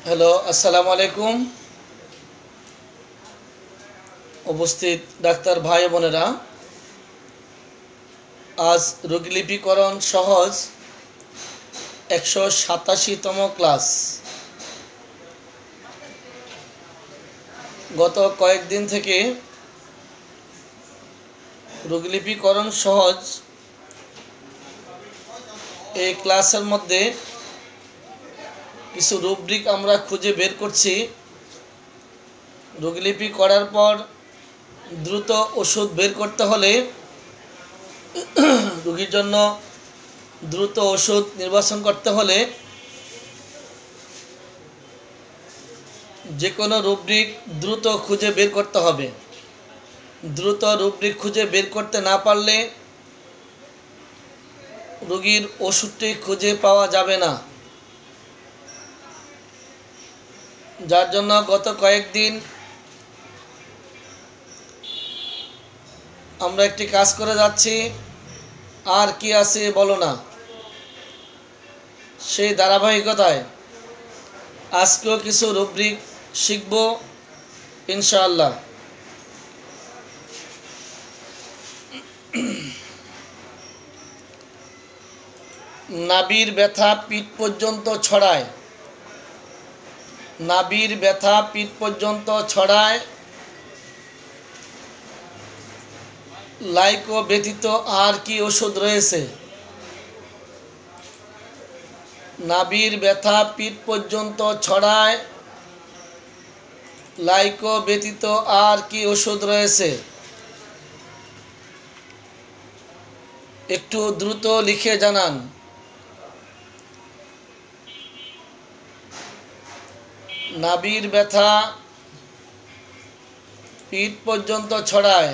Hello, আসসালামু আলাইকুম। উপস্থিত ডাক্তার ভাই বোনেরা, আজ রোগলিপিকরণ সহজ 187তম ক্লাস। গত কয়েকদিন থেকে রোগলিপিকরণ সহজ এই ক্লাসের মধ্যে কিছু রুব্রিক আমরা খুঁজে বের করছি। রোগলিপি করার পর দ্রুত ওষুধ বের করতে হলে, রোগীর জন্য দ্রুত ওষুধ নির্বাচন করতে হলে যে কোনো রুব্রিক দ্রুত খুঁজে বের করতে হবে। দ্রুত রুব্রিক খুঁজে বের করতে না পারলে রোগীর ওষুধটি খুঁজে পাওয়া যাবে না। যার জন্য গত কয়েকদিন আমরা একটি কাজ করে যাচ্ছি, আর কি আছে বলো না। সেই ধারাবাহিকতায় আজকেও কিছু রুব্রিক শিখব ইনশাআল্লাহ। নাভির ব্যথা পিঠ পর্যন্ত ছড়ায়। নাভির ব্যথা পিঠ পর্যন্ত ছড়ায়, লাইকো ব্যতীত আর কি ওষুধ রয়েছে? নাভির ব্যথা পিঠ পর্যন্ত ছড়ায়, লাইকো ব্যতীত আর কি ওষুধ রয়েছে? একটু দ্রুত লিখে জানান। নাভির ব্যথা পিঠ পর্যন্ত ছড়ায়,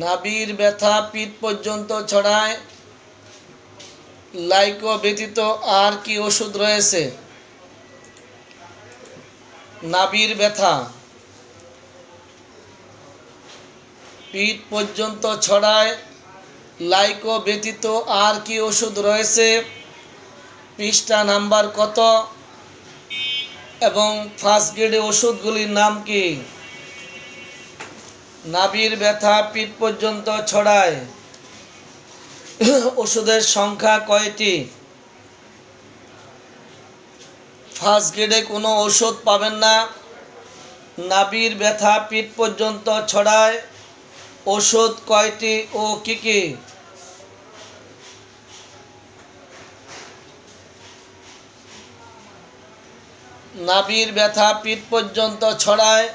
নাভির ব্যথা পিঠ পর্যন্ত ছড়ায়, লাইকো ব্যতীত আর কি ওষুধ রয়েছে? নাভির ব্যথা পিঠ পর্যন্ত ছড়ায়, লাইকো ব্যতীত আর কি ওষুধ রয়েছে? পৃষ্ঠা নাম্বার কত এবং ফার্স্ট গ্রেডে ওষুধগুলির নাম কি? নাভির ব্যথা পিঠ পর্যন্ত ছড়ায়, ওষুধের সংখ্যা কয়টি? ফার্স্ট গ্রেডে কোনো ওষুধ পাবেন না। নাভির ব্যথা পিঠ পর্যন্ত ছড়ায়, ওষুধ কয়টি ও কি কি? নাভির ব্যথা পিঠ পর্যন্ত ছড়ায়,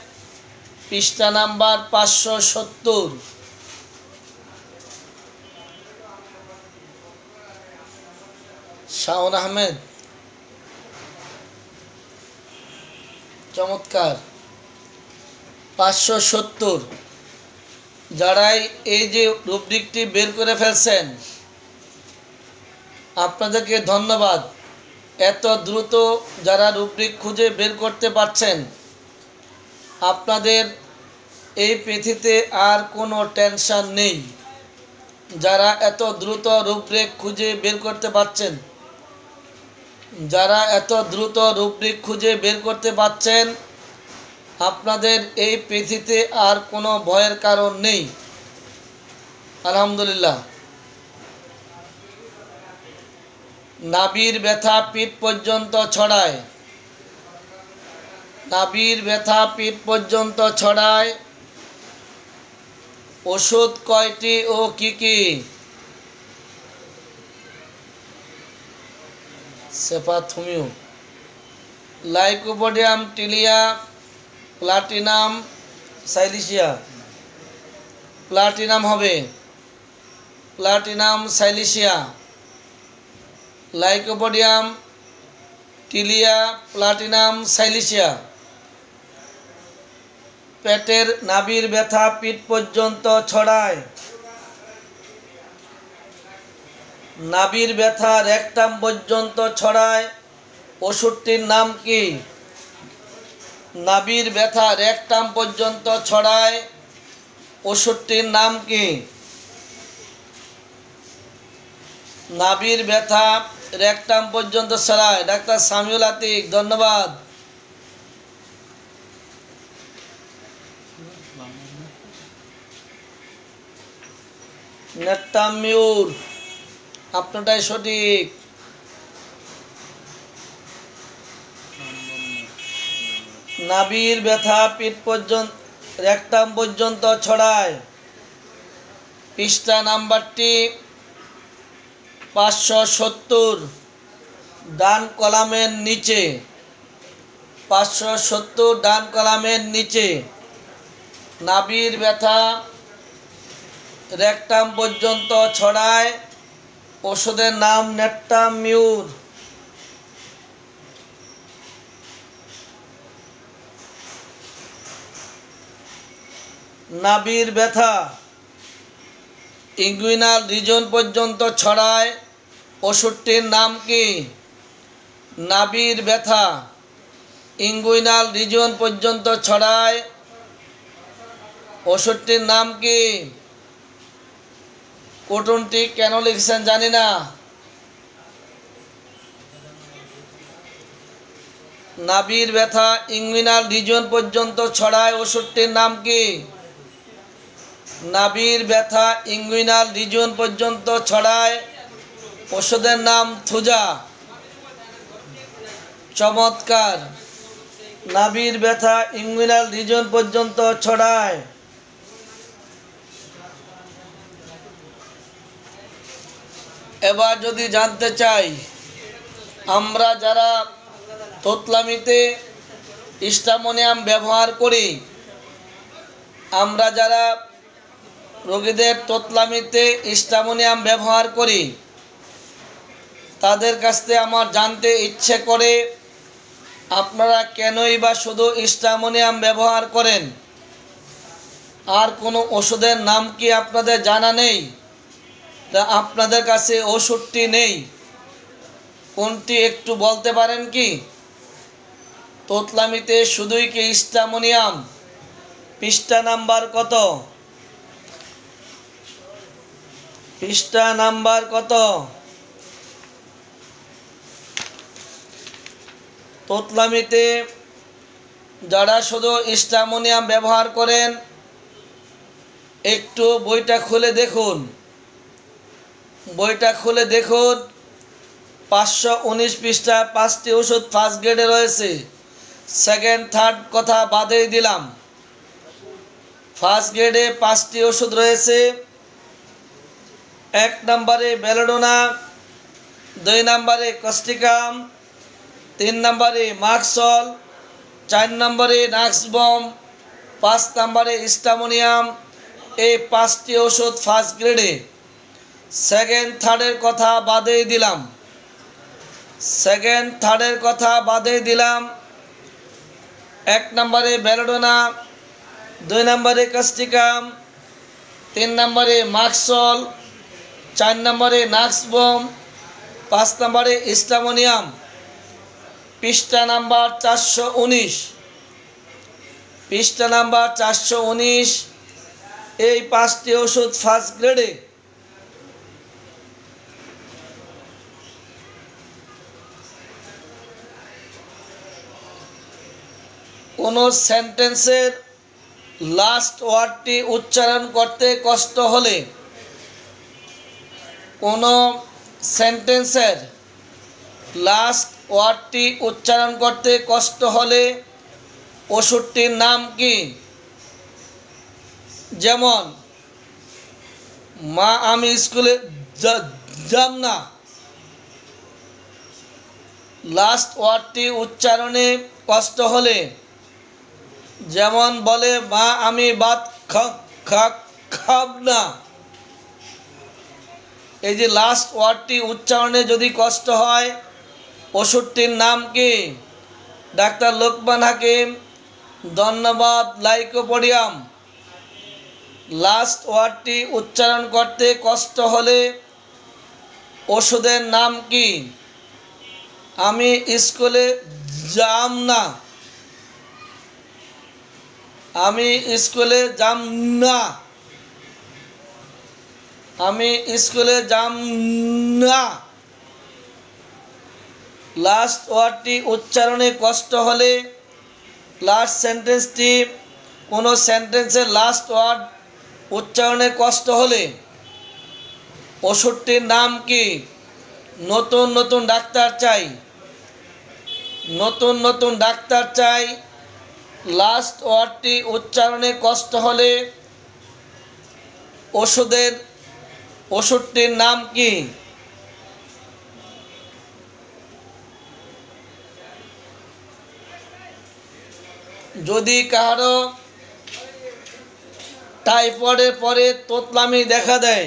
পৃষ্ঠা নাম্বার 570। শাওন আহমেদ, চমৎকার। 570। যারাই এই যে রুব্রিকটি বের করে ফেলছেন, আপনাদেরকে ধন্যবাদ। এত দ্রুত যারা রুব্রিক খুঁজে বের করতে পারছেন, আপনাদের এই পৃথিবীতে আর কোনো টেনশন নেই। যারা এত দ্রুত রুব্রিক খুঁজে বের করতে পারছেন, যারা এত দ্রুত রুব্রিক খুঁজে বের করতে পারছেন, আপনাদের এই পৃথিবীতে আর কোনো ভয়ের কারণ নেই। আলহামদুলিল্লাহ। নাভির ব্যথা পিঠ পর্যন্ত ছড়ায়, নাভির ব্যথা পিঠ পর্যন্ত ছড়ায়, ওষুধ কয়টি ও কি কি? সেফাথুমিউ, লাইকোপোডিয়াম টিলিয়া, প্লাটিনাম সাইলিসিয়া। প্লাটিনাম হবে, প্লাটিনাম সাইলিসিয়া, লাইকোপোডিয়াম টিলিয়া, প্লাটিনাম সাইলিসিয়া। পেটের নাভির ব্যথা পিঠ পর্যন্ত ছড়ায়। নাভির ব্যথা রেকটাম পর্যন্ত ছড়ায়, ওষুধটির নাম কি? নাভির ব্যথা রেকটাম পর্যন্ত ছড়ায়, ওষুধটির নাম কি? নাভির ব্যথা রেকটাম পর্যন্ত ছড়ায়। ডাক্তার সামিউল আতিক, ধন্যবাদ। নেট্টাম মিউর, আপনারটাই সঠিক। নাভির ব্যথা পিঠ পর্যন্ত রেকটাম পর্যন্ত ছড়ায়। পৃষ্ঠা নাম্বারটি 570, ডান কলামের নিচে। 570 ডান কলামের নিচে। নাভির ব্যথা রেকটাম পর্যন্ত ছড়ায়, ওষুধের নাম নেট্টাম মিউর। নাভির ব্যথা ইনগুইনাল রিজন পর্যন্ত ছড়ায়, ওষুধটির নাম কি? নাভির ব্যথা ইনগুইনাল রিজন পর্যন্ত ছড়ায়, ওষুধটির নাম কি? কোটনটি কেন লিখছেন জানি না। নাভির ব্যথা ইনগুইনাল রিজন পর্যন্ত ছড়ায়, ওষুধটির নাম কি? নাভির ব্যথা ইনগুইনাল রিজন পর্যন্ত ছড়ায়, ওষুধের নাম থুজা। চমৎকার। নাভির ব্যথা ইনগুইনাল রিজন পর্যন্ত ছড়ায়। এবার যদি জানতে চাই, আমরা যারা তোতলামিতে স্টামোনিয়াম ব্যবহার করি, আমরা যারা রোগীদের তোতলামিতে স্টামোনিয়াম ব্যবহার করি, তাদের কাছ থেকে আমার জানতে ইচ্ছে করে আপনারা কেনই বা শুধু স্টামোনিয়াম ব্যবহার করেন? আর কোনো ওষুধের নাম কি আপনাদের জানা নেই? তা আপনাদের কাছে ওষুধটি নেই, কোনটি একটু বলতে পারেন কি? তোতলামিতে শুধুই কি স্টামোনিয়াম? পৃষ্ঠা নাম্বার কত? পৃষ্ঠা নাম্বার কত? তোতলামিতে যারা শুধু স্টামোনিয়াম ব্যবহার করেন, একটু বইটা খুলে দেখুন। বইটা খুলে দেখুন, 519 পৃষ্ঠা 5টি ওষুধ ফার্স্ট গ্রেডে রয়েছে। সেকেন্ড থার্ড কথা বাদেই দিলাম। ফার্স্ট গ্রেডে 5টি ওষুধ রয়েছে। 1 নম্বরে বেলোডোনা, 2 নম্বরে কস্টিকাম, 3 নম্বরে মার্কসল, 4 নম্বরে নাক্সবম, 5 নম্বরে স্টামোনিয়াম। এই 5টি ওষুধ ফার্স্ট গ্রেডে। সেকেন্ড থার্ডের কথা বাদেই দিলাম। সেকেন্ড থার্ডের কথা বাদেই দিলাম। 1 নম্বরে বেলোডোনা, 2 নম্বরে কস্টিকাম, 3 নম্বরে মার্কসল, 4 নম্বরে নাক্সবম, 5 নম্বরে স্টামোনিয়াম। পৃষ্ঠা নাম্বার 419। পৃষ্ঠা নাম্বার 419। এই 5টি ওষুধ ফার্স্ট গ্রেডে। কোনো সেন্টেন্সের লাস্ট ওয়ার্ডটি উচ্চারণ করতে কষ্ট হলে, কোনো সেন্টেন্সের লাস্ট ওয়ার্ডটি উচ্চারণ করতে কষ্ট হলে ওষুধটির নাম কি? যেমন, মা আমি স্কুলে যাব না। লাস্ট ওয়ার্ডটি উচ্চারণে কষ্ট হলে যেমন বলে, মা আমি ভাত খাব না। এই যে লাস্ট ওয়ার্ডটি উচ্চারণে যদি কষ্ট হয়, ওষুধটির নাম কি? ডাক্তার লোকমান হাকিম, ধন্যবাদ লাইকোপোডিয়াম। লাস্ট ওয়ার্ডটি উচ্চারণ করতে কষ্ট হলে ওষুধের নাম কি? আমি স্কুলে যাম না। আমি স্কুলে যাম না। আমি স্কুলে যাম না। লাস্ট ওয়ার্ডটি উচ্চারণে কষ্ট হলে, লাস্ট সেন্টেন্সটি কোনো সেন্টেন্সের লাস্ট ওয়ার্ড উচ্চারণে কষ্ট হলে ওষুধটির নাম কি? নতুন নতুন ডাক্তার চাই। নতুন নতুন ডাক্তার চাই। লাস্ট ওয়ার্ডটি উচ্চারণে কষ্ট হলে ওষুধটির নাম কি? যদি কারো টাইফয়েডের পরে তোতলামি দেখা দেয়,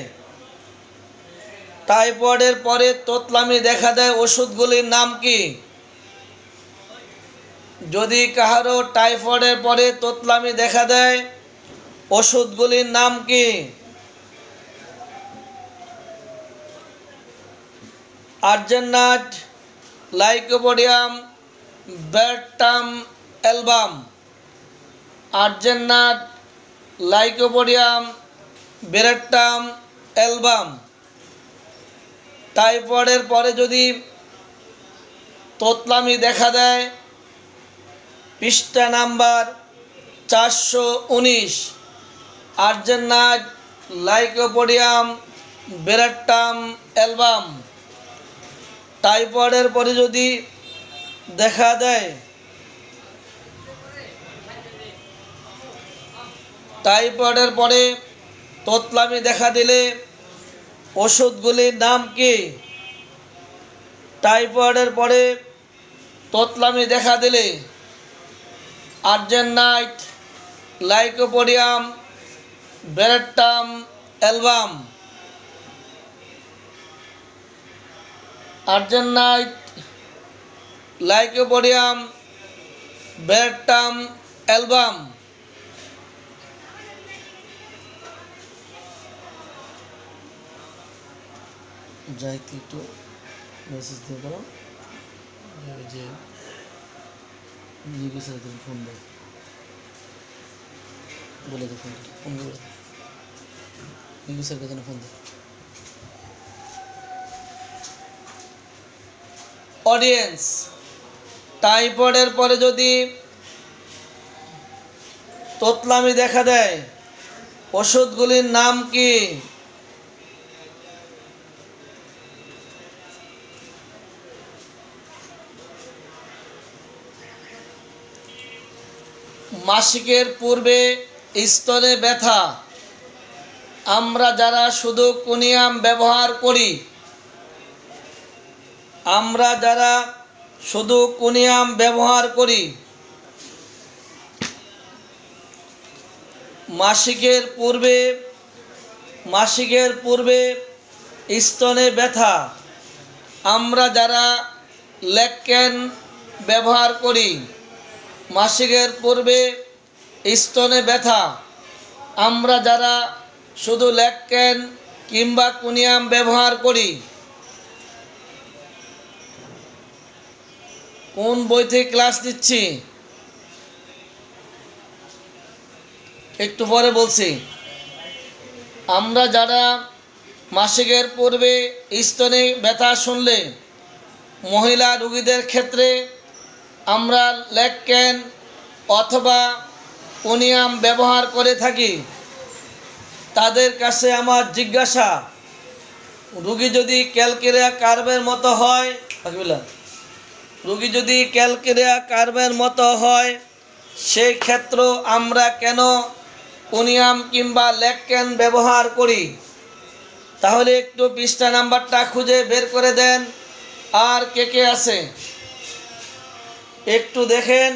টাইফয়েডের পরে তোতলামি দেখা দেয়, ওষুধগুলির নাম কি? যদি কারো টাইফয়েডের পরে তোতলামি দেখা দেয়, ওষুধগুলির নাম কি? আর্জেনাট, লাইকোপোডিয়াম, বেরটাম অ্যালবাম। আর্জেনাট, লাইকোপোডিয়াম, বেরটাম অ্যালবাম। টাইফয়েডের পরে যদি তোতলামি দেখা দেয়, পৃষ্ঠা নাম্বার 419। আর্জেনাট, লাইকোপোডিয়াম, বেরটাম অ্যালবাম। টাইফয়েডের পরে যদি দেখা দেয়, টাইফয়েডের পরে তোতলামি দেখা দিলে ওষুধগুলির নাম কি? টাইফয়েডের পরে তোতলামি দেখা দিলে আর্জেনাইট, লাইকোপোডিয়াম, বেরটাম অ্যালবাম। আর্জেনাইট, লাইকোপোডিয়াম, বেরটাম অ্যালবাম। যাই একটু মেসেজ দিয়ে করো যে ফোন দেয়, বলে দে, ফোন বলে দে, স্যারকে যেন ফোন দেয়। অডিয়েন্স, টাইফয়েডের পরে যদি তোতলামি দেখা দেয়, ওষুধগুলির নাম কি? মাসিকের পূর্বে স্তনে ব্যথা। আমরা যারা শুধু কুনিয়াম ব্যবহার করি, আমরা যারা শুধু কুনিয়াম ব্যবহার করি, মাসিকের পূর্বে স্তনে ব্যথা। আমরা যারা ল্যাককেন ব্যবহার করি, মাসিকের পূর্বে স্তনে ব্যথা। আমরা যারা শুধু ল্যাককেন কিংবা কুনিয়াম ব্যবহার করি। কোন বই থেকে ক্লাস দিচ্ছি একটু পরে বলছি। আমরা যারা মাসিকের পূর্বে স্তনে ব্যথা শুনলে মহিলা রোগীদের ক্ষেত্রে আমরা ল্যাককেন অথবা কুনিয়াম ব্যবহার করে থাকি, তাদের কাছে আমার জিজ্ঞাসা, রোগী যদি ক্যালকেরিয়া কার্ভের মতো হয়, সেই ক্ষেত্র আমরা কেন কুনিয়াম কিংবা ল্যাককেন ব্যবহার করি? তাহলে একটু পৃষ্ঠা নাম্বারটা খুঁজে বের করে দেন। আর কে কে আছে একটু দেখেন,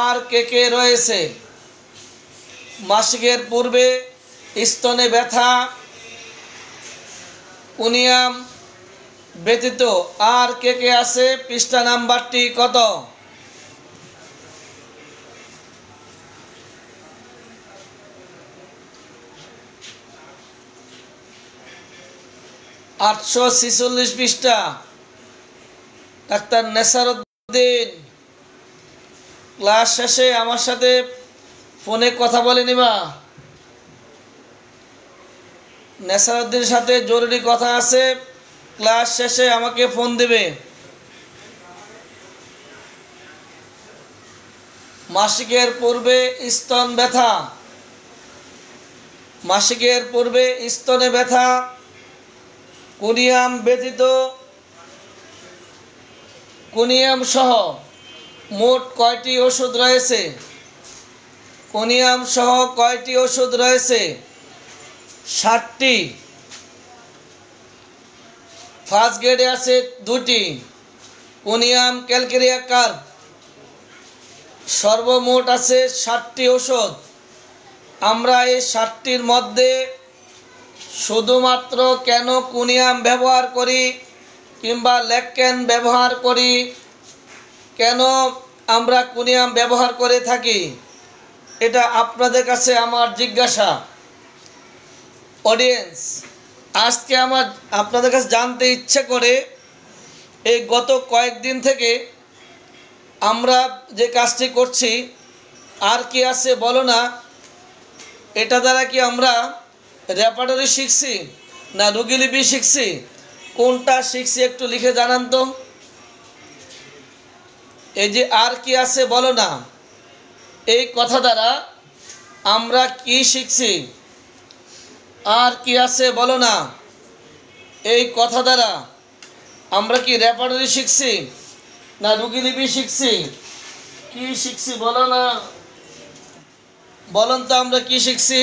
আর কে কে রয়েছে। মাসিকের পূর্বে স্তনে ব্যথা, কুনিয়াম ব্যতীত আর কে কে আছে? পৃষ্ঠা নাম্বারটি কত? 846 পৃষ্ঠা। ডাক্তার নেসারউদ্দিন ক্লাস শেষে আমার সাথে ফোনে কথা বলে নিবা। নেসারউদ্দিনের সাথে জরুরি কথা আছে, ক্লাস শেষে আমাকে ফোন দেবে। মাসিকের পূর্বে স্তন ব্যথা, মাসিকের পূর্বে স্তনে ব্যথা, কোনিয়াম ব্যতীত কোনিয়াম সহ মোট কয়টি ওষুধ রয়েছে? কোনিয়াম সহ কয়টি ওষুধ রয়েছে? 60টি। ফার্স্ট গ্রেডে আছে 2টি, কোনিয়াম ক্যালকেরিয়া কার্ভ। সর্বমোট আছে 60টি ওষুধ। আমরা এই 60টির মধ্যে শুধুমাত্র কেন কোনিয়াম ব্যবহার করি কিংবা ল্যাককেন ব্যবহার করি, কেন আমরা কোনিয়াম ব্যবহার করে থাকি, এটা আপনাদের কাছে আমার জিজ্ঞাসা। অডিয়েন্স, আজকে আমার আপনাদের কাছে জানতে ইচ্ছে করে, এই গত কয়েকদিন থেকে আমরা যে কাজটি করছি, আর কি আছে বলো না, এটা দ্বারা কি আমরা রেপার্টরি শিখছি না রোগীলিপি শিখছি? কোনটা শিখছি একটু লিখে জানান তো। এই যে আর কি আছে বলো না, এই কথা দ্বারা আমরা কি শিখছি? আর কি আছে বলো না, এই কথা দ্বারা আমরা কি রেপার্টরি শিখছি না রোগীলিপি শিখছি? কি শিখছি বলো না, বলেন তো আমরা কি শিখছি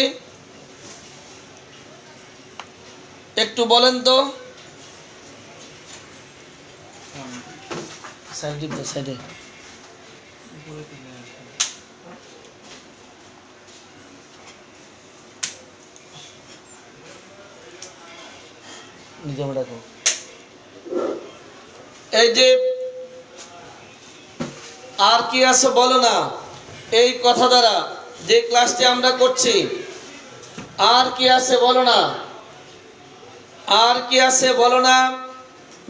একটু বলেন তো। সাইডে এই যে আর কি আছে বলো না, এই কথা দ্বারা যে ক্লাসটি আমরা করছি, আর কি আছে বলো না, আর কি আছে বলো না,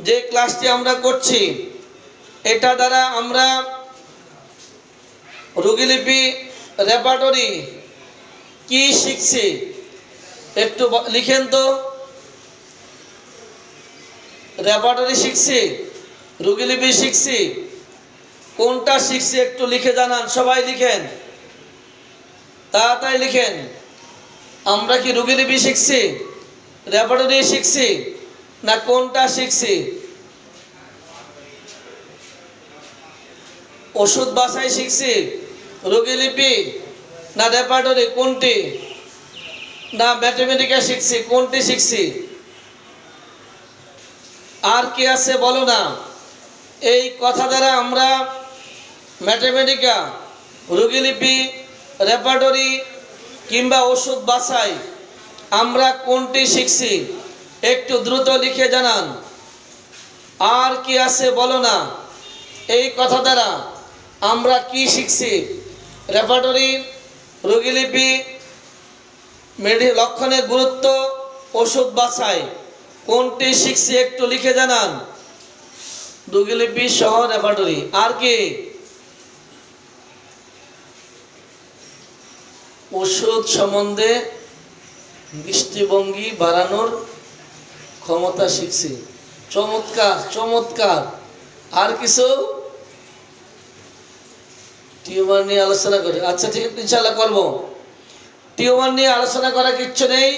যে ক্লাসটি আমরা করছি, এটা দ্বারা আমরা রোগীলিপি রেপার্টরি কি শিখছি একটু লিখেন তো। রেপার্টরি শিখছি, রোগীলিপি শিখছি, কোনটা শিখছি একটু লিখে জানান। সবাই লিখেন, তাড়াতাড়ি লিখেন। আমরা কি রোগীলিপি শিখছি, রেপার্টরি শিখছি, না কোনটা শিখছি? ওষুধ বাছাই শিখছি, রোগীলিপি না রেপার্টরি, কোনটি? না ম্যাথমেটিক্যাল শিখছি, কোনটি শিখছি? আর কি আছে বলো না, এই কথা দ্বারা আমরা ম্যাথমেটিকা, রোগীলিপি, রেপার্টরি কিংবা ওষুধ বাছাই আমরা কোনটি শিখছি একটু দ্রুত লিখে জানান। আর কি আছে বলো না, এই কথা দ্বারা আমরা কি শিখছি? রেপার্টরি, রোগীলিপি, লক্ষণের গুরুত্ব, ওষুধ বাছাই কোনটি শিখছি একটু লিখে জানান। রোগীলিপি সহ রেপার্টরি। আর কি? ওষুধ সম্বন্ধে দৃষ্টিভঙ্গি বাড়ানোর ক্ষমতা শিখছি। চমৎকার চমৎকার। আর কিছু? টিউমার নিয়ে আলোচনা করে, আচ্ছা ঠিক আছে ইনশাআল্লাহ করবো। টিউমার নিয়ে আলোচনা করার কিচ্ছু নেই।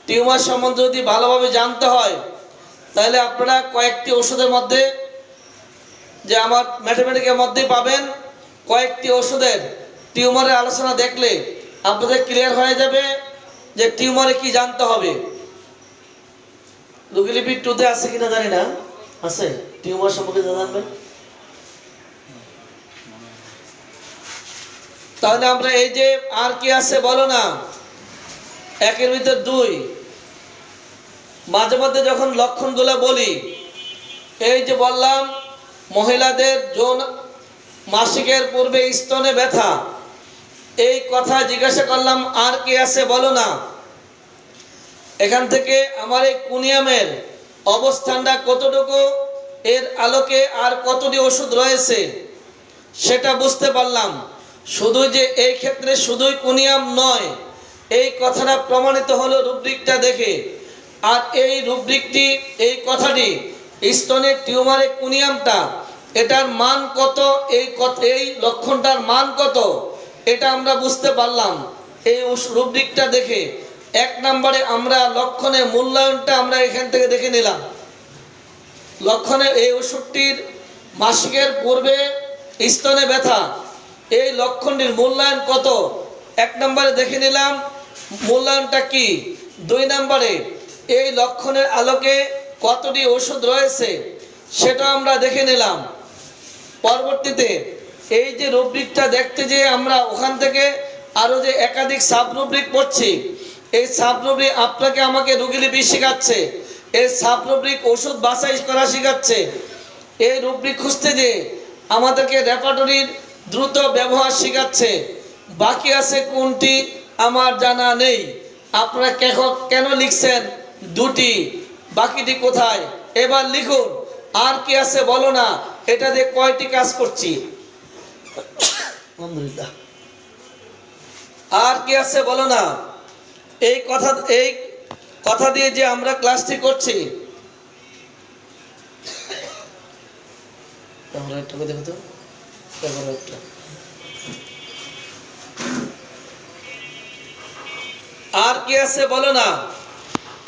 টিউমার সম্বন্ধে যদি ভালোভাবে জানতে হয় তাহলে আপনারা কয়েকটি ওষুধের মধ্যে, যে আমার ম্যাথমেটিক্যাল মধ্যেই পাবেন কয়েকটি ওষুধের টিউমারের আলোচনা দেখলে আপনাদের ক্লিয়ার হয়ে যাবে যে টিউমারে কি জানতে হবে। রোগীলিপি 2-তে আছে কিনা জানি না, আছে? টিউমার সম্পর্কে জানবেন। তাহলে আমরা এই যে আর কি আছে বলো না, 1-এর ভিতর 2, মাঝে মধ্যে যখন লক্ষণগুলো বলি, এই যে বললাম মহিলাদের যৌন মাসিকের পূর্বে স্তনে ব্যথা, এই কথা জিজ্ঞাসা করলাম আর কি আছে বলো না। এখান থেকে আমার এই কোনিয়ামের অবস্থানটা কতটুকু, এর আলোকে আর কতটি ওষুধ রয়েছে সেটা বুঝতে পারলাম। শুধু যে এই ক্ষেত্রে শুধুই কুনিয়াম নয়, এই কথাটা প্রমাণিত হলো রুব্রিকটা দেখে। আর এই রুব্রিকটি, এই কথাটি স্তনের টিউমারে কুনিয়ামটা, এটার মান কত, এই লক্ষণটার মান কত, এটা আমরা বুঝতে পারলাম এই রুব্রিকটা দেখে। এক নম্বরে আমরা লক্ষণের মূল্যায়নটা আমরা এখান থেকে দেখে নিলাম। লক্ষণে এই ওষুধটির মাসিকের পূর্বে স্তনে ব্যথা, এই লক্ষণটির মূল্যায়ন কত, এক নম্বরে দেখে নিলাম মূল্যায়নটা কি। দুই নম্বরে এই লক্ষণের আলোকে কতটি ওষুধ রয়েছে সেটা আমরা দেখে নিলাম। পরবর্তীতে এই যে রুব্রিকটা দেখতে যে আমরা ওখান থেকে আরও যে একাধিক সাব রুব্রিক পড়ছি, এই সাব রুব্রিক আপনাকে আমাকে রোগীলিপি শেখাচ্ছে, এই সাব রুব্রিক ওষুধ বাছাই করা শেখাচ্ছে। এই রুব্রিক খুঁজতে যে আমাদেরকে রেপার্টরির দ্রুত ব্যবহার শেখাচ্ছে। বাকি আছে কোনটি আমার জানা নেই। আপনারা কেন লিখছেন দুটি, বাকিটি কোথায়? এবার লিখুন আর কি আছে বলো না, এটা দিয়ে কয়টি কাজ করছি। আলহামদুলিল্লাহ। আর কি আছে বলো না, এই কথা দিয়ে যে আমরা ক্লাসটি করছি। দেখো তো আর কি আছে বলো না,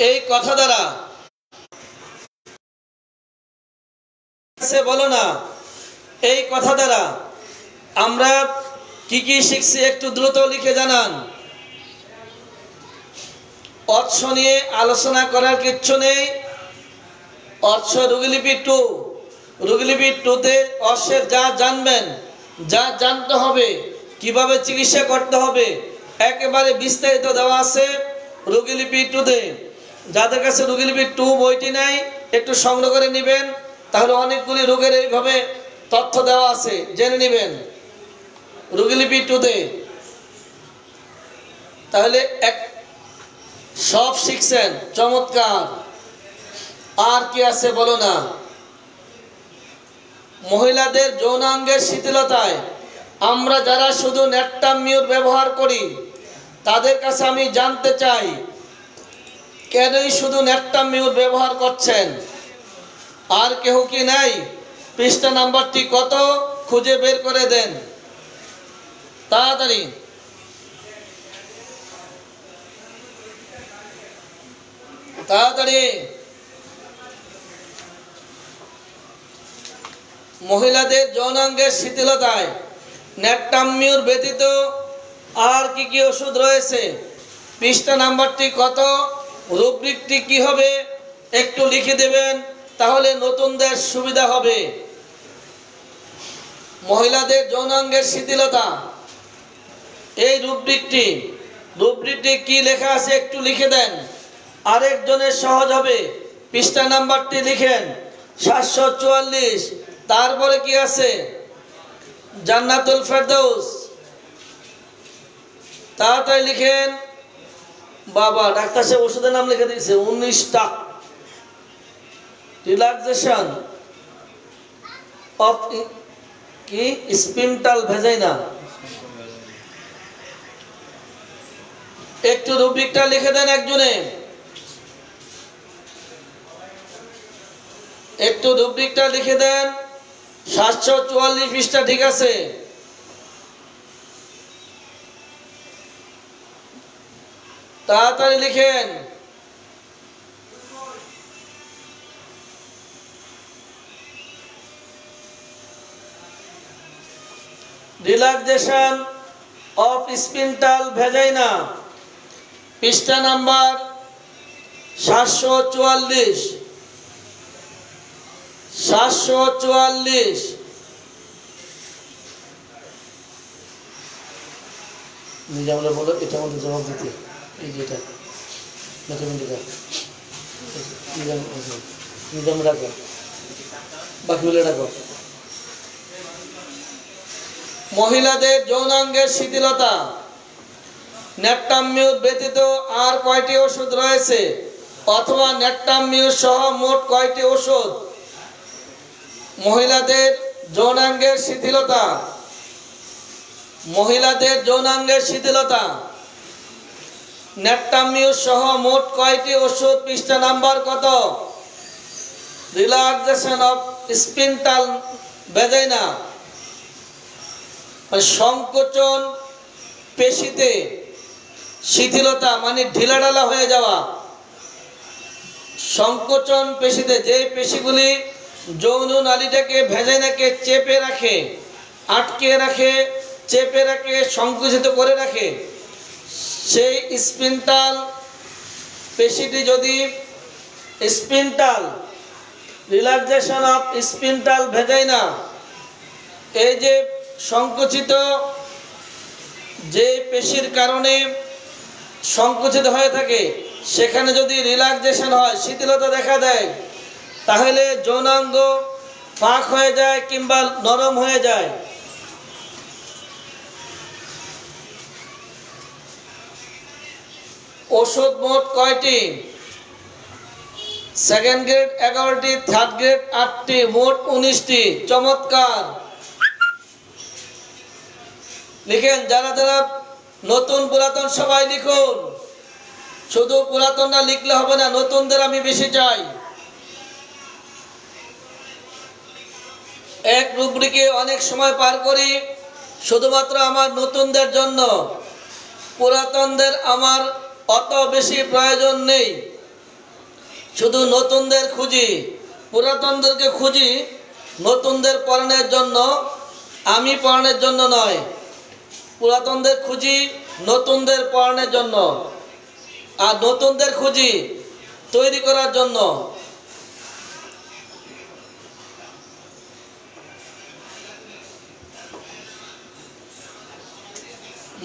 এই কথা দ্বারা বলো না, এই কথা দ্বারা আমরা কি কি শিখছি একটু দ্রুত লিখে জানান। অর্থ নিয়ে আলোচনা করার কিচ্ছু নেই। অর্থ রোগীলিপি 2, রোগীলিপি 2তে অর্থের যা জানবেন, যা জানতে হবে, কিভাবে চিকিৎসা করতে হবে, একেবারে বিস্তারিত দেওয়া আছে রোগীলিপি 2তে। যাদের কাছে রোগীলিপি 2 বইটি নাই একটু সংগ্রহ করে নেবেন, তাহলে অনেকগুলি রোগের এইভাবে তথ্য দেওয়া আছে, জেনে নেবেন রোগীলিপি 2তে। তাহলে সব শিখছেন, চমৎকার। আর কি আছে বলো না, মহিলাদের যৌনাঙ্গের শিথিলতায় আমরা যারা শুধু ন্যাট্টামিউর ব্যবহার করি তাদের কাছে আমি জানতে চাই কেনই শুধু ন্যাট্টামিউর ব্যবহার করছেন, আর কেহ কি নাই? পৃষ্ঠা নাম্বারটি কত খুঁজে বের করে দেন তাড়াতাড়ি। তাড়াতাড়ি। মহিলাদের যৌনাঙ্গের শিথিলতায় ন্যাট্টামিউর ব্যতীত আর কি কি ওষুধ রয়েছে, পৃষ্ঠা নাম্বারটি কত, রুব্রিকটি কি হবে একটু লিখে দেবেন, তাহলে নতুনদের সুবিধা হবে। মহিলাদের যৌনাঙ্গের শিথিলতা, এই রুব্রিকটি কি লেখা আছে একটু লিখে দেন, আরেকজনের সহজ হবে। পৃষ্ঠা নাম্বারটি লিখেন 744। তারপরে কি আছে? জান্নাতুল ফেরদৌস। তাড়াতাড়ি লিখেন। বাবা ডাক্তার সাহেব ওষুধের নাম লিখে দিয়েছে 19টা। রিল্যাক্সেশন অফ কি স্পিন্টাল ভেজাইনা। একটু রুব্রিকটা লিখে দেন একজনে, একটু রুব্রিকটা লিখে দেন। 744 পৃষ্ঠা, ঠিক আছে? তাড়াতাড়ি লিখেন। রিল্যাক্সেশন অফ স্পিন্টাল ভেজাইনা, পৃষ্ঠা নাম্বার 744। 744। নিজামরা বলো এটা আমাদের জবাব দিতে। এই যেটা নিজাম রাখো, বাকিগুলো রাখো। মহিলাদের যৌনাঙ্গের শিথিলতা, ন্যাট্টামিউর ব্যতীত আর কয়টি ওষুধ রয়েছে? অথবা ন্যাট্টামিউ সহ মোট কয়টি ওষুধ মহিলাদের যৌনাঙ্গের শিথিলতা, মহিলাদের যৌনাঙ্গের শিথিলতা ন্যাট্টামিউ সহ মোট কয়টি ওষুধ? পৃষ্ঠা নাম্বার কত? রিল্যাক্সেশন অফ স্পিন্টাল ভ্যাজাইনা, সংকোচন পেশিতে শিথিলতা মানে ঢিলাঢালা হয়ে যাওয়া। সংকোচন পেশিতে যে পেশিগুলি যৌন নালীটাকে ভ্যাজাইনাকে চেপে রাখে, আটকে রাখে, চেপে রাখে, সংকুচিত করে রাখে, সেই স্পিন্টাল পেশিটি যদি স্পিন্টাল রিল্যাক্সেশন অফ স্পিন্টাল ভ্যাজাইনা, এই যে সংকুচিত যে পেশির কারণে সংকুচিত হয়ে থাকে সেখানে যদি রিল্যাক্সেশন হয়, শিথিলতা দেখা দেয়, তাহলে যৌনাঙ্গ ফাঁক হয়ে যায় কিংবা নরম হয়ে যায়। ওষুধ মোট কয়টি? সেকেন্ড গ্রেড 11টি, থার্ড গ্রেড 8টি, মোট 19টি। চমৎকার, লিখেন। যারা যারা নতুন পুরাতন সবাই লিখুন, শুধু পুরাতনরা লিখলে হবে না, নতুনদের আমি বেশি চাই। এক রুব্রিকে অনেক সময় পার করি শুধুমাত্র আমার নতুনদের জন্য, পুরাতনদের আমার অত বেশি প্রয়োজন নেই, শুধু নতুনদের খুঁজি, পুরাতনদেরকে খুঁজি নতুনদের পড়ানোর জন্য, আমি পড়ানোর জন্য নয়। পুরাতনদের খুঁজি নতুনদের পড়ানোর জন্য, আর নতুনদের খুঁজি তৈরি করার জন্য।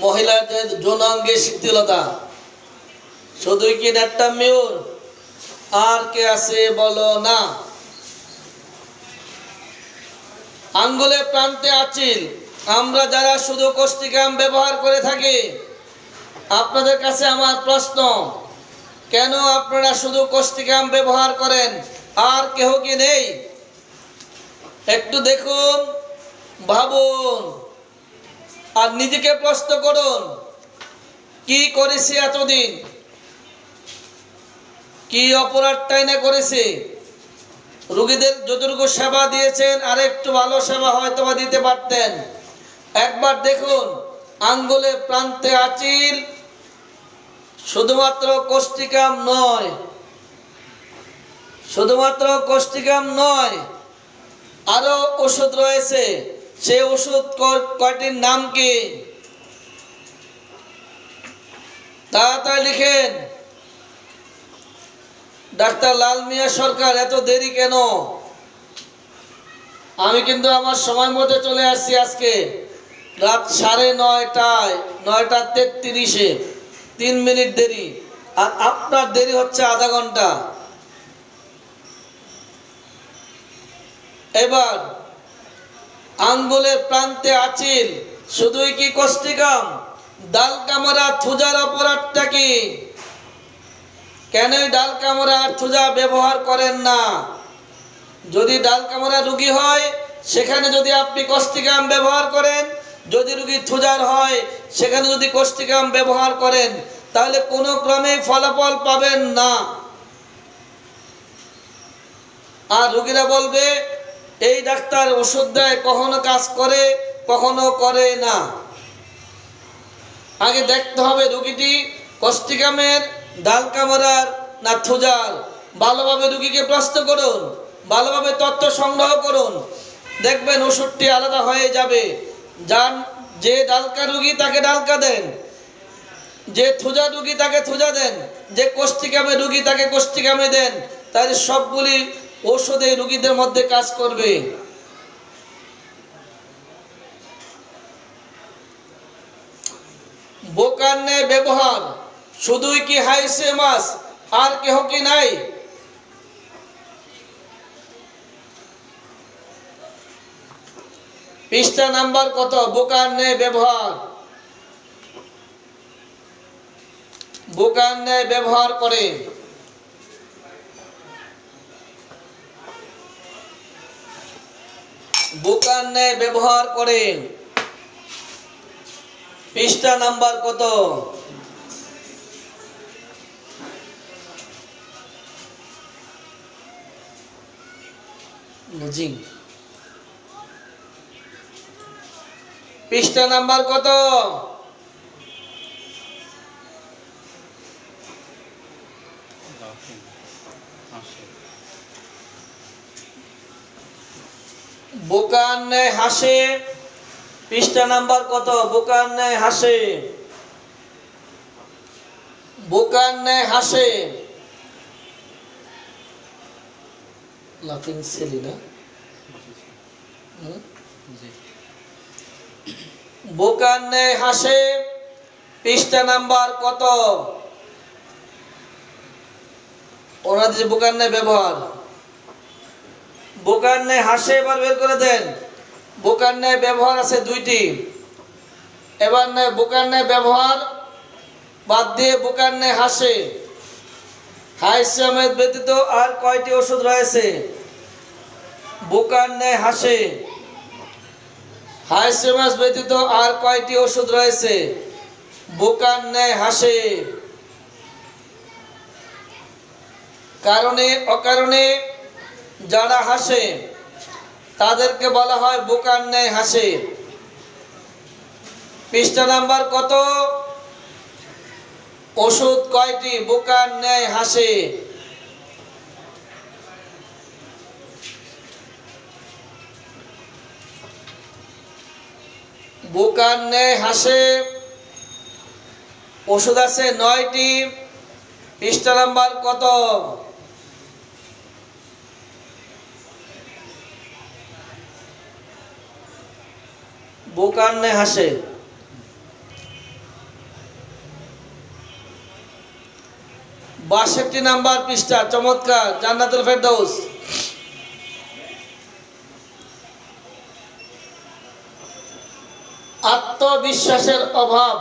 মহিলাদের যৌনাঙ্গের শিথিলতা শুধুই কি ন্যাট্টামিউর? আর কে আছে বলো না? আঙ্গুলের প্রান্তে আঁচিল, আমরা যারা শুধু কোষ্ঠিকাম ব্যবহার করে থাকি, আপনাদের কাছে আমার প্রশ্ন, কেন আপনারা শুধু কোষ্ঠিকাম ব্যবহার করেন? আর কেহ কি নেই? একটু দেখুন, ভাবুন, আর নিজেকে প্রশ্ন করুন, কি করেছি এতদিন, কি অপরাধটাই না করেছি? রোগীদের যতটুকু সেবা দিয়েছেন আর একটু ভালো সেবা হয়তো দিতে পারতেন। একবার দেখুন, আঙ্গুলের প্রান্তে আঁচিল, শুধুমাত্র কোষ্ঠিকাম নয়, শুধুমাত্র কোষ্ঠিকাম নয়, আরো ওষুধ রয়েছে। সেই ওষুধ কয়টির নাম কি? তাড়াতাড়ি লিখেন। ডাক্তার লাল মিয়া সরকার, এত দেরি কেন? আমি কিন্তু আমার সময় মতো চলে আসছি। আজকে রাত 9:30, 9:33, 3 মিনিট দেরি, আর আপনার দেরি হচ্ছে আধা ঘন্টা। এবার আঙ্গুলের প্রান্তে আঁচিল শুধুই কি কোষ্ঠিকাম? ডাল কামড়া থুজার অপরাধটা কি? কেন ডাল কামড়া আর থুজা ব্যবহার করেন না? যদি ডাল কামড়া রোগী হয় সেখানে যদি আপনি কোষ্ঠিকাম ব্যবহার করেন, যদি রোগী থুজার হয় সেখানে যদি কোষ্ঠিকাম ব্যবহার করেন, তাহলে কোনো ক্রমে ফলাফল পাবেন না। আর রোগীরা বলবে এই ডাক্তার ওষুধ দেয়, কখনো কাজ করে কখনো করে না। আগে দেখতে হবে রোগীটি কোষ্ঠিকামের, ডাল কামড়ার না থুজার। ভালোভাবে রোগীকে প্রশ্ন করুন, ভালোভাবে তথ্য সংগ্রহ করুন, দেখবেন ওষুধটি আলাদা হয়ে যাবে। যে ডালকা রোগী তাকে ডালকা দেন, যে থুজা রোগী তাকে থুজা দেন, যে কোষ্ঠিকামে রোগী তাকে কোষ্ঠিকামে দেন, তাহলে সবগুলি ঔষধে রোগীদের মধ্যে কাজ করবে। বোকার ন্যায় ব্যবহার শুধুই কি হাইসেমাস? আর কেহ কি নাই? পৃষ্ঠা নাম্বার কত? বোকার ন্যায় ব্যবহার। বোকার ন্যায় ব্যবহার করে বোকার ন্যায় ব্যবহার করে। পৃষ্ঠা নাম্বার কত? পৃষ্ঠা নাম্বার কত? বোকার ন্যায় হাসে। পৃষ্ঠা নাম্বার কত? বোকার ন্যায় হাসে। বোকার ন্যায় হাসে। লাফিং সিলি না? বোকার ন্যায় হাসে। পৃষ্ঠা নাম্বার কত? ওনাদের যে বোকার ন্যায় ব্যবহার, বোকার ন্যায় হাসে এবার বের করে দেন। বোকার ন্যায় ব্যবহার আছে দুইটি। এবার বোকার ন্যায় ব্যবহার বাদ দিয়ে বোকার ন্যায় হাসে। হাইসমেদ ব্যতীত আর কয়টি ওষুধ রয়েছে? বোকার ন্যায় হাসে। হাইসমেদ ব্যতীত আর কয়টি ওষুধ রয়েছে? বোকার ন্যায় হাসে। কারণে অকারণে যারা হাসে তাদেরকে বলা হয় বোকার ন্যায় হাসে। পৃষ্ঠা নাম্বার কত? ওষুধ কয়টি বোকার ন্যায় হাসে? বোকার ন্যায় হাসে ওষুধ আছে 9টি। পৃষ্ঠা নাম্বার কত? বোকার ন্যায় হাসে। 62 নাম্বার পৃষ্ঠা। চমৎকার, জান্নাতুল ফেরদৌস। আত্মবিশ্বাসের অভাব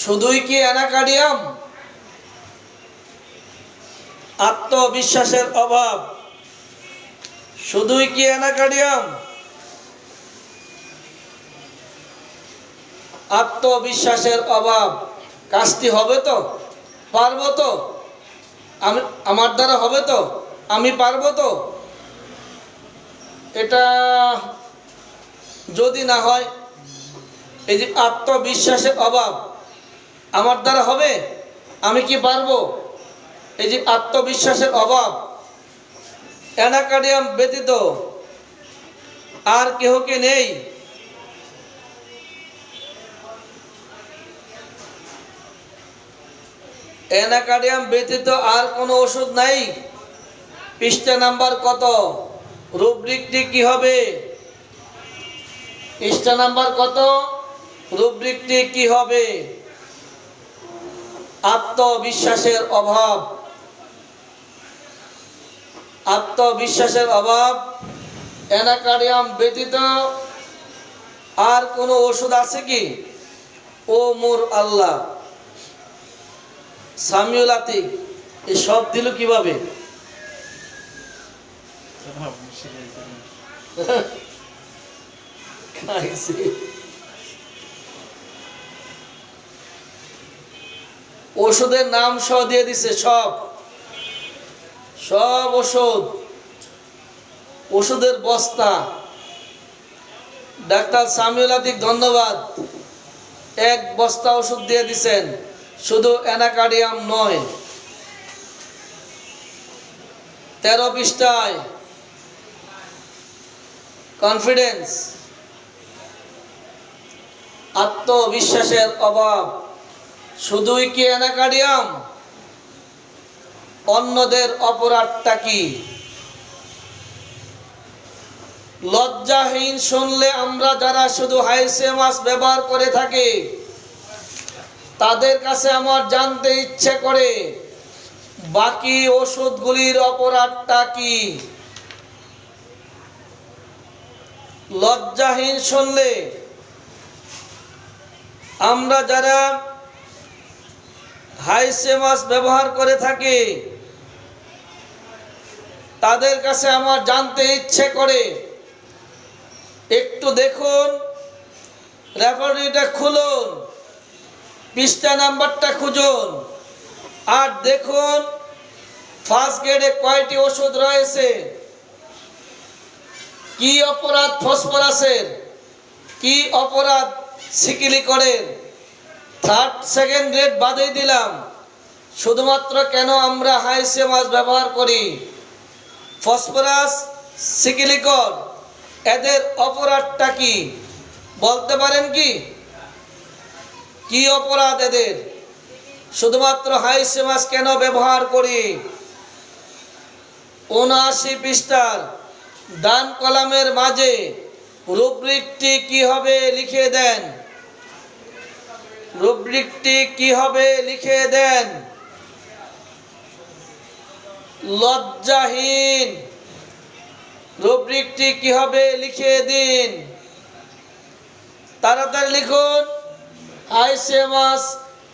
শুধুই কি অ্যানাকার্ডিয়াম? আত্মবিশ্বাসের অভাব শুধুই কি অ্যানাকার্ডিয়াম? আত্মবিশ্বাসের অভাব কাজটি হবে তো? পারবো তো? আমার দ্বারা হবে তো? আমি পারবো তো? এটা যদি না হয়, এই যে আত্মবিশ্বাসের অভাব, আমার দ্বারা হবে? আমি কি পারবো? এই যে আত্মবিশ্বাসের অভাব, অ্যানাকার্ডিয়াম ব্যতীত আর কেহ কি নেই? অ্যানাকার্ডিয়াম ব্যতীত আর কোনো ওষুধ নাই। পৃষ্ঠা নাম্বার কত? রুব্রিকটি কি হবে? পৃষ্ঠা নাম্বার কত? রুব্রিকটি কি হবে? আত্মবিশ্বাসের অভাব। আত্মবিশ্বাসের অভাব, অ্যানাকার্ডিয়াম ব্যতীত আর কোনো ওষুধ আছে কি? ও মোর আল্লাহ। সামিউল আতিক এই সব দিল কিভাবে? ওষুধের নাম সহ দিয়ে দিছে। সব সব ওষুধ, ওষুধের বস্তা। ডাক্তার সামিউল আতিক ধন্যবাদ, এক বস্তা ওষুধ দিয়ে দিছেন, শুধু অ্যানাকার্ডিয়াম নয়। 13 পৃষ্ঠায় কনফিডেন্স। আত্মবিশ্বাসের অভাব শুধুই কি অ্যানাকার্ডিয়াম? অন্যদের অপরাধটা কি? লজ্জাহীন শুনলে আমরা যারা শুধু হাইসেমাস ব্যবহার করে থাকি তাদের কাছে আমার জানতে ইচ্ছে করে বাকি ওষুধগুলির অপরাধটা কি? লজ্জাহীন শুনলে আমরা যারা হাইসেমাস ব্যবহার করে থাকি তাদের কাছে আমার জানতে ইচ্ছে করে একটু দেখুন, রেপার্টরিটা খুলুন, পৃষ্ঠা নাম্বারটা খুঁজুন, আর দেখুন ফার্স্ট গ্রেডে কয়টি ওষুধ রয়েছে, কি অপরাধ ফসফরাসের, কি অপরাধ সিকিলিকরের। থার্ড সেকেন্ড গ্রেড বাদই দিলাম, শুধুমাত্র কেন আমরা হাইসেমাস ব্যবহার করি, ফসফরাস, সিকিলিকর, এদের অপরাধটা কি বলতে পারেন কি? কি অপরাধ এদের? শুধুমাত্র হাইসেমাস কেন ব্যবহার করি? ৭৯ পৃষ্ঠার ডান কলামের মাঝে রুব্রিকটি কি হবে লিখে দেন। রুব্রিকটি কি হবে লিখে দেন। লজ্জাহীন। রুব্রিকটি কি হবে লিখে দিন, তাড়াতাড়ি লিখুন। হাইসেমাস,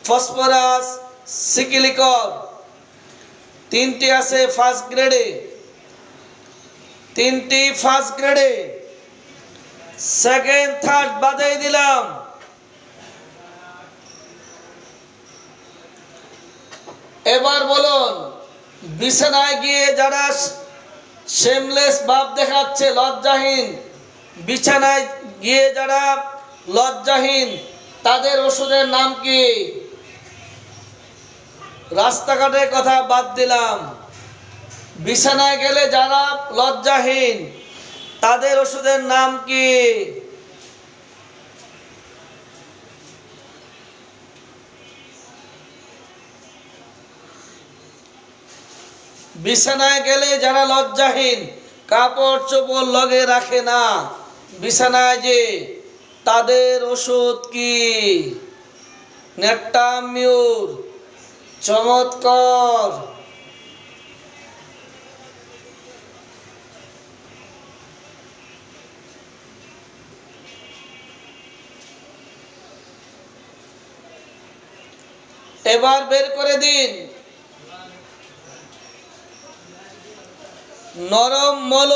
ফসফরাস, সিকিলিকর তিনটি আছে ফার্স্ট গ্রেডে, তিনটি ফার্স্ট গ্রেডে, সেকেন্ড থার্ড বাদাই দিলাম। এবার বলুন, বিছানায় গিয়ে যারা শেমলেস ভাব দেখাচ্ছে, লজ্জাহীন, বিছানায় গিয়ে যারা লজ্জাহীন, তাদের ওষুধের নাম কি? রাস্তাঘাটের কথা বাদ দিলাম, বিছানায় গেলে যারা লজ্জাহীন, তাদের ওষুধের নাম কি? বিছানায় গেলে যারা লজ্জাহীন, কাপড় চোপড় লগে রাখে না বিছানায় যে, তাদের ওষুধ কি? নেট্টামিউর। চমৎকার। এবার বের করে দিন। নরম মল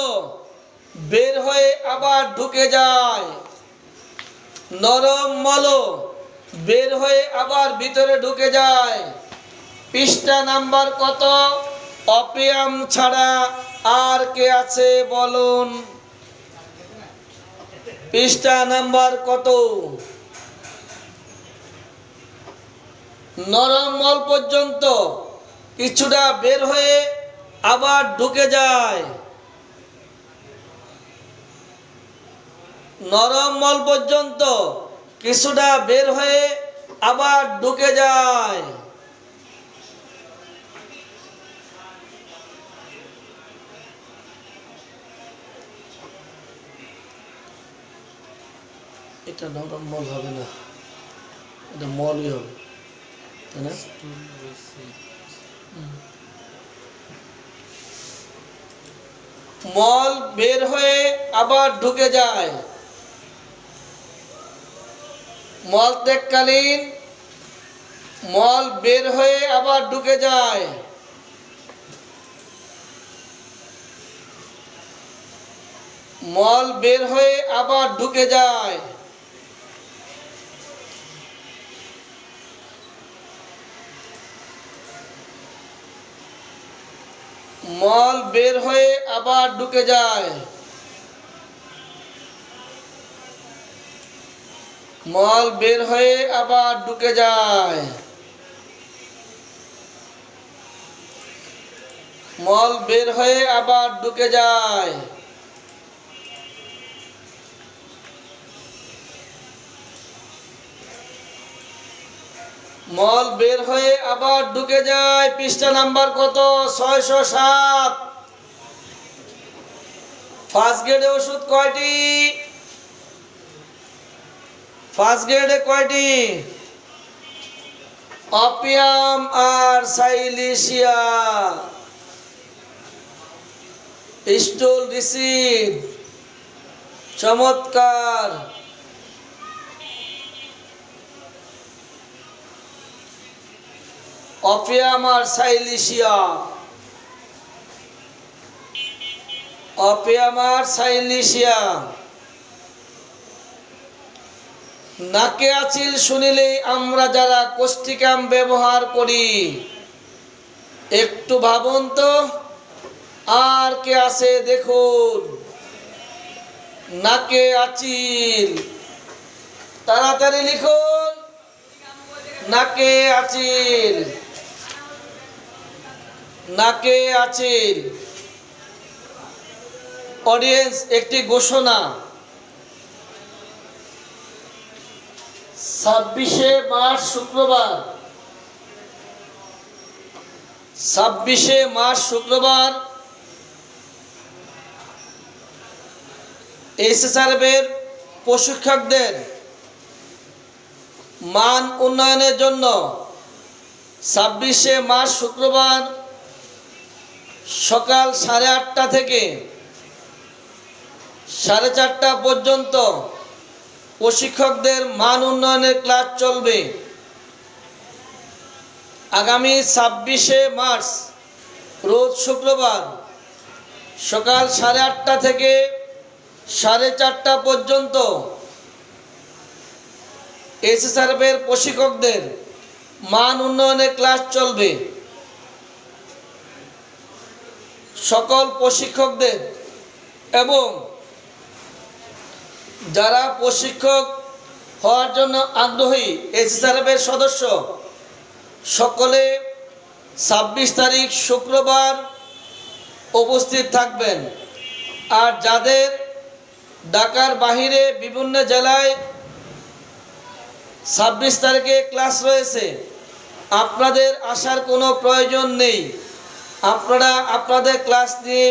বের হয়ে আবার ঢুকে যায়, নরম মল বের হয়ে আবার ভিতরে ঢুকে যায়। পৃষ্ঠা নাম্বার কত? অপিয়াম ছাড়া আর কে আছে বলুন? পৃষ্ঠা নাম্বার কত? নরম মল পর্যন্ত কিছুটা বের হয়ে আবার ঢুকে যায়, নরম মল পর্যন্ত কিছুটা বের হয়ে আবার ঢুকে যায়। এটা নরম মল হবে না, এটা মলই হবে, তাই না? মল বের হয়ে আবার ঢুকে যায়, মল ত্যাগকালীন মল বের হয়ে আবার ঢুকে যায়। মল বের হয়ে আবার ঢুকে যায়। মল বের হয়ে আবার ঢুকে যায়। মল বের হয়ে আবার ঢুকে যায়। মল বের হয়ে আবার ঢুকে যায়। মল বের হয়ে আবার ঢুকে যায়। পৃষ্ঠা নাম্বার কত? ৬০৭। ফার্স্ট গ্রেডে ওষুধ কয়টি? ফার্স্ট গ্রেডে কয়টি? অপিয়াম আর সাইলিসিয়া। স্টুল রিসিড। চমৎকার। অপিয়াম আর সাইলিসিয়া। অপিয়াম আর সাইলিসিয়া। নাকে আচিল শুনিলেই আমরা যারা কোষ্ঠিকাম ব্যবহার করি, একটু ভাবুন তো আর কে আছে দেখুন। নাকে আচিল, তাড়াতাড়ি লিখুন। নাকে আচিল, নাকে আচিল। অডিয়েন্স, একটি ঘোষণা। 26শে মার্চ শুক্রবার, 26শে মার্চ শুক্রবার এসএসআরএফের প্রশিক্ষকদের মান উন্নয়নের জন্য 26শে মার্চ শুক্রবার সকাল 8:30 থেকে 4:30 পর্যন্ত প্রশিক্ষকদের মান উন্নয়নের ক্লাস চলবে। আগামী 26শে মার্চ রোজ শুক্রবার সকাল 8:30 থেকে 4:30 পর্যন্ত এসএসআরএফের প্রশিক্ষকদের মান উন্নয়নের ক্লাস চলবে। সকল প্রশিক্ষকদের এবং যারা প্রশিক্ষক হওয়ার জন্য আগ্রহী এসএসআরএফের সদস্য সকলে 26 তারিখ শুক্রবার উপস্থিত থাকবেন। আর যাদের ঢাকার বাহিরে বিভিন্ন জেলায় 26 তারিখে ক্লাস রয়েছে, আপনাদের আসার কোনো প্রয়োজন নেই। আপনারা আপনাদের ক্লাস নিয়ে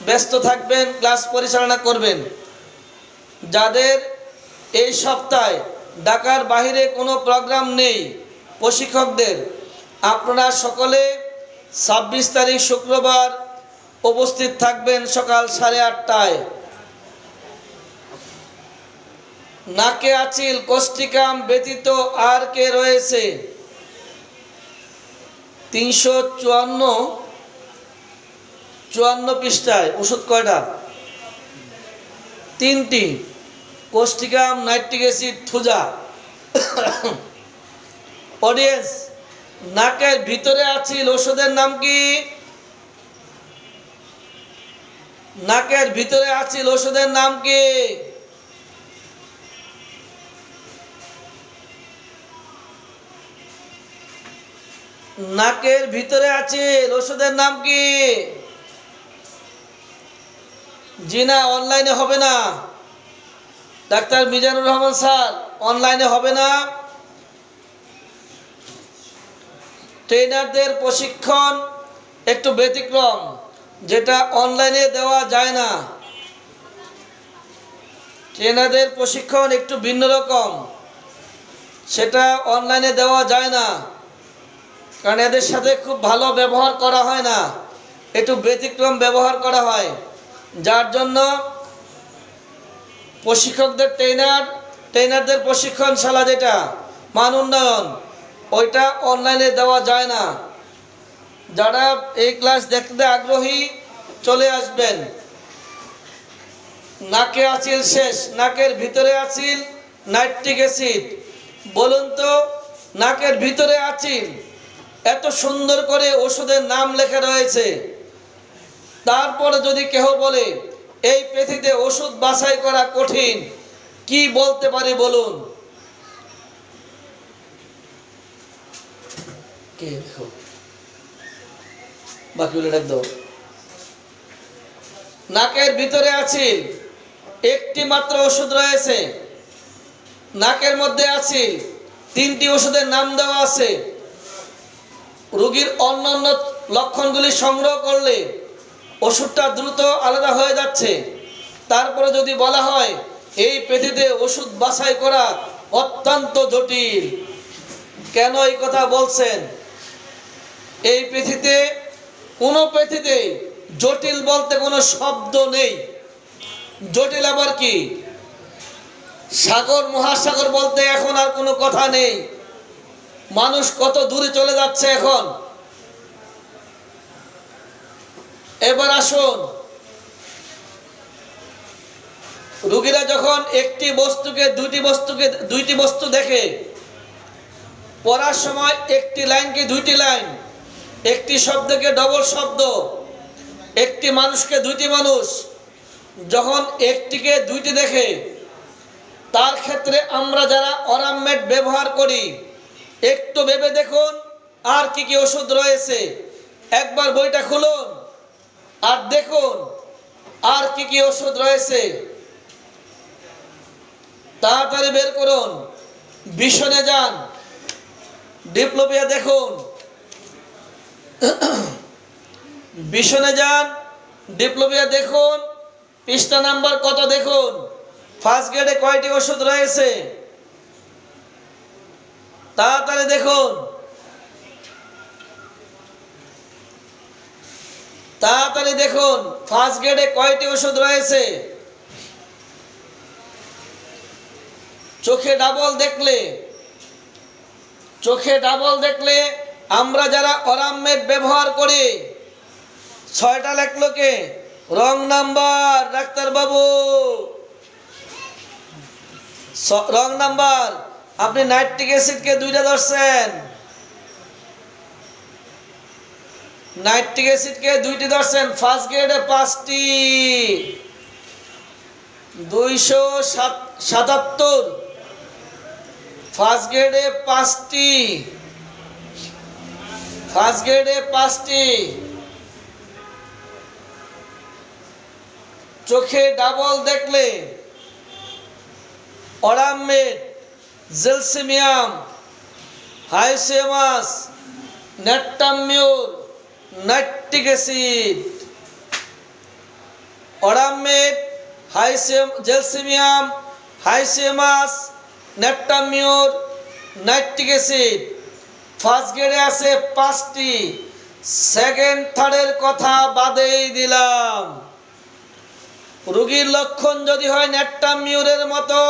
ব্যস্ত থাকবেন, ক্লাস পরিচালনা করবেন। যাদের এই সপ্তাহে ঢাকার বাহিরে কোনো প্রোগ্রাম নেই প্রশিক্ষকদের, আপনারা সকলে 26 তারিখ শুক্রবার উপস্থিত থাকবেন সকাল 8:30টায়। নাকে আচিল কোষ্ঠিকাম ব্যতীত আর কে রয়েছে? 354 পৃষ্ঠায় ওষুধ কয়টা? 3টি। কোষ্ঠিকাম, নাইট্রিক অ্যাসিড, থুজা। অডিয়েন্স, নাকের ভিতরে আচিল ওষুধের নাম কি? নাকের ভিতরে আচিল ওষুধের নাম কি? নাকের ভিতরে আচিল ওষুধের নাম কি? জি না, অনলাইনে হবে না। ডাক্তার মিজানুর রহমান স্যার, অনলাইনে হবে না। ট্রেনারদের প্রশিক্ষণ একটু ব্যতিক্রম, যেটা অনলাইনে দেওয়া যায় না। ট্রেনারদের প্রশিক্ষণ একটু ভিন্ন রকম, সেটা অনলাইনে দেওয়া যায় না, কারণ এদের সাথে খুব ভালো ব্যবহার করা হয় না, একটু ব্যতিক্রম ব্যবহার করা হয়। যার জন্য প্রশিক্ষকদের ট্রেনারদের প্রশিক্ষণশালা যেটা মান উন্নয়ন, ওইটা অনলাইনে দেওয়া যায় না। যারা এই ক্লাস দেখতে আগ্রহী চলে আসবেন। নাকে আচিল শেষ, নাকের ভিতরে আচিল, নাইট্রিক অ্যাসিড। বলুন তো, নাকের ভিতরে আচিল এত সুন্দর করে ওষুধের নাম লেখা রয়েছে, তারপরে যদি কেহ বলে এই পৃথিবীতে ওষুধ বাছাই করা কঠিন, কি বলতে পারি বলুন? কে দেখো বাকিগুলো ডাক দাও। নাকের ভিতরে আচিল, একটি মাত্র ওষুধ রয়েছে। নাকের মধ্যে আচিল, 3টি ওষুধের নাম দেওয়া আছে। রোগীর অন্যান্য লক্ষণগুলি সংগ্রহ করলে ওষুধটা দ্রুত আলাদা হয়ে যাচ্ছে। তারপরে যদি বলা হয় এই পৃথিবীতে ওষুধ বাছাই করা অত্যন্ত জটিল, কেন এই কথা বলছেন? এই পৃথিবীতে জটিল বলতে কোনো শব্দ নেই। জটিল আবার কি? সাগর মহাসাগর বলতে এখন আর কোনো কথা নেই। মানুষ কত দূরে চলে যাচ্ছে এখন। এবার আসুন, রোগীরা যখন একটি বস্তুকে দুইটি বস্তু দেখে, পড়ার সময় একটি লাইনকে দুইটি লাইন, একটি শব্দকে ডবল শব্দ, একটি মানুষকে দুইটি মানুষ, যখন একটিকে দুইটি দেখে, তার ক্ষেত্রে আমরা যারা অরামমেড ব্যবহার করি, একটু ভেবে দেখুন আর কি কি ওষুধ রয়েছে। একবার বইটা খুলুন আর দেখুন আর কি কি ওষুধ রয়েছে। তাড়াতাড়ি বের করুন। ভীষণে যান, ডিপ্লোপিয়া দেখুন, ভীষণে যান, ডিপ্লোপিয়া দেখুন, পৃষ্ঠা নাম্বার কত দেখুন। ফার্স্ট গ্রেডে কয়টি ওষুধ রয়েছে তাড়াতাড়ি দেখুন, তাড়াতাড়ি দেখুন। ফার্স্ট গ্রেডে কয়টি ওষুধ রয়েছে? চোখে ডাবল দেখলে আমরা যারা অরামমেড ব্যবহার করি, 6টা লেখলো কে? রং নাম্বার ডাক্তার বাবু, রং নাম্বার। আপনি নাইট্রিক অ্যাসিডকে 2টা ধরছেন, নাইট্রিক অ্যাসিডকে 2টি ধরছেন। ফার্স্ট গ্রেডে 5টি, 277। ফার্স্ট গ্রেডে 5টি, ফার্স্ট গ্রেডে 5টি। চোখে ডাবল দেখলে aurum met, gelsemium, hyoscyamus, natrum mur, nitric acid. Aurum met, gelsemium, hyoscyamus, natrum mur, nitric acid. First গ্রেডে আছে 5টি। সেকেন্ড থার্ডের কথা বাদেই দিলাম। রোগীর লক্ষণ যদি হয় নেট্টামিউরের মতো,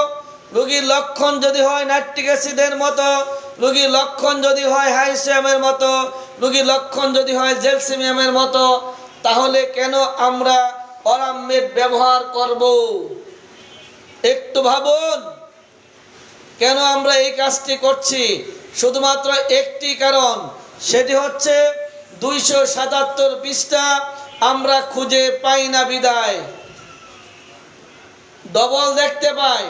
রোগীর লক্ষণ যদি হয় নাইট্রিক অ্যাসিডের মতো, রোগীর লক্ষণ যদি হয় হাইসেমিয়ামের মতো, রোগীর লক্ষণ যদি হয় জেলসিমিয়ামের মতো, তাহলে কেন আমরা অরামমেড ব্যবহার করব? একটু ভাবুন, কেন আমরা এই কাজটি করছি? শুধুমাত্র একটি কারণ, সেটি হচ্ছে 277 পৃষ্ঠা আমরা খুঁজে পাই না বিদায়। ডবল দেখতে পাই,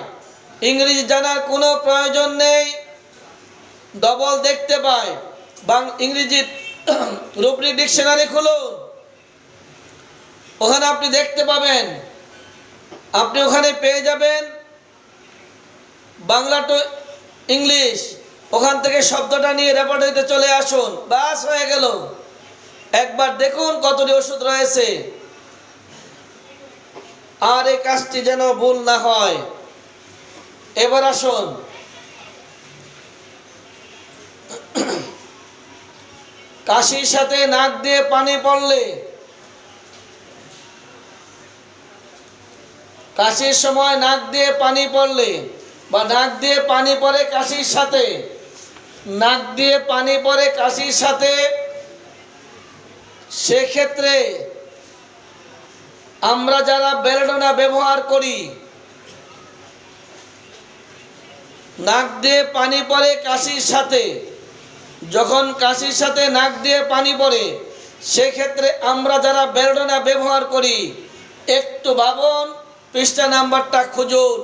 ইংরেজি জানার কোনো প্রয়োজন নেই, ডবল দেখতে পাই। ইংরেজি রূপরিক ডিকশনারি খুলুন, ওখানে আপনি দেখতে পাবেন, আপনি ওখানে পেয়ে যাবেন বাংলা টু ইংলিশ। ওখান থেকে শব্দটা নিয়ে রেপার্টরিতে চলে আসুন, বাস হয়ে গেল। একবার দেখুন কতটি ওষুধ রয়েছে, আর এই কাজটি যেন ভুল না হয়। এবার আসুন, কাশির সাথে নাক দিয়ে পানি পড়লে, কাশির সময় নাক দিয়ে পানি পড়লে বা নাক দিয়ে পানি পড়ে কাশির সাথে, নাক দিয়ে পানি পড়ে কাশির সাথে, সেক্ষেত্রে আমরা যারা বেলেডোনা ব্যবহার করি, নাক দিয়ে পানি পড়ে কাশির সাথে, যখন কাশির সাথে নাক দিয়ে পানি পড়ে, সেক্ষেত্রে আমরা যারা বেলেডোনা ব্যবহার করি, একটু ভাবুন, পৃষ্ঠা নাম্বারটা খুঁজুন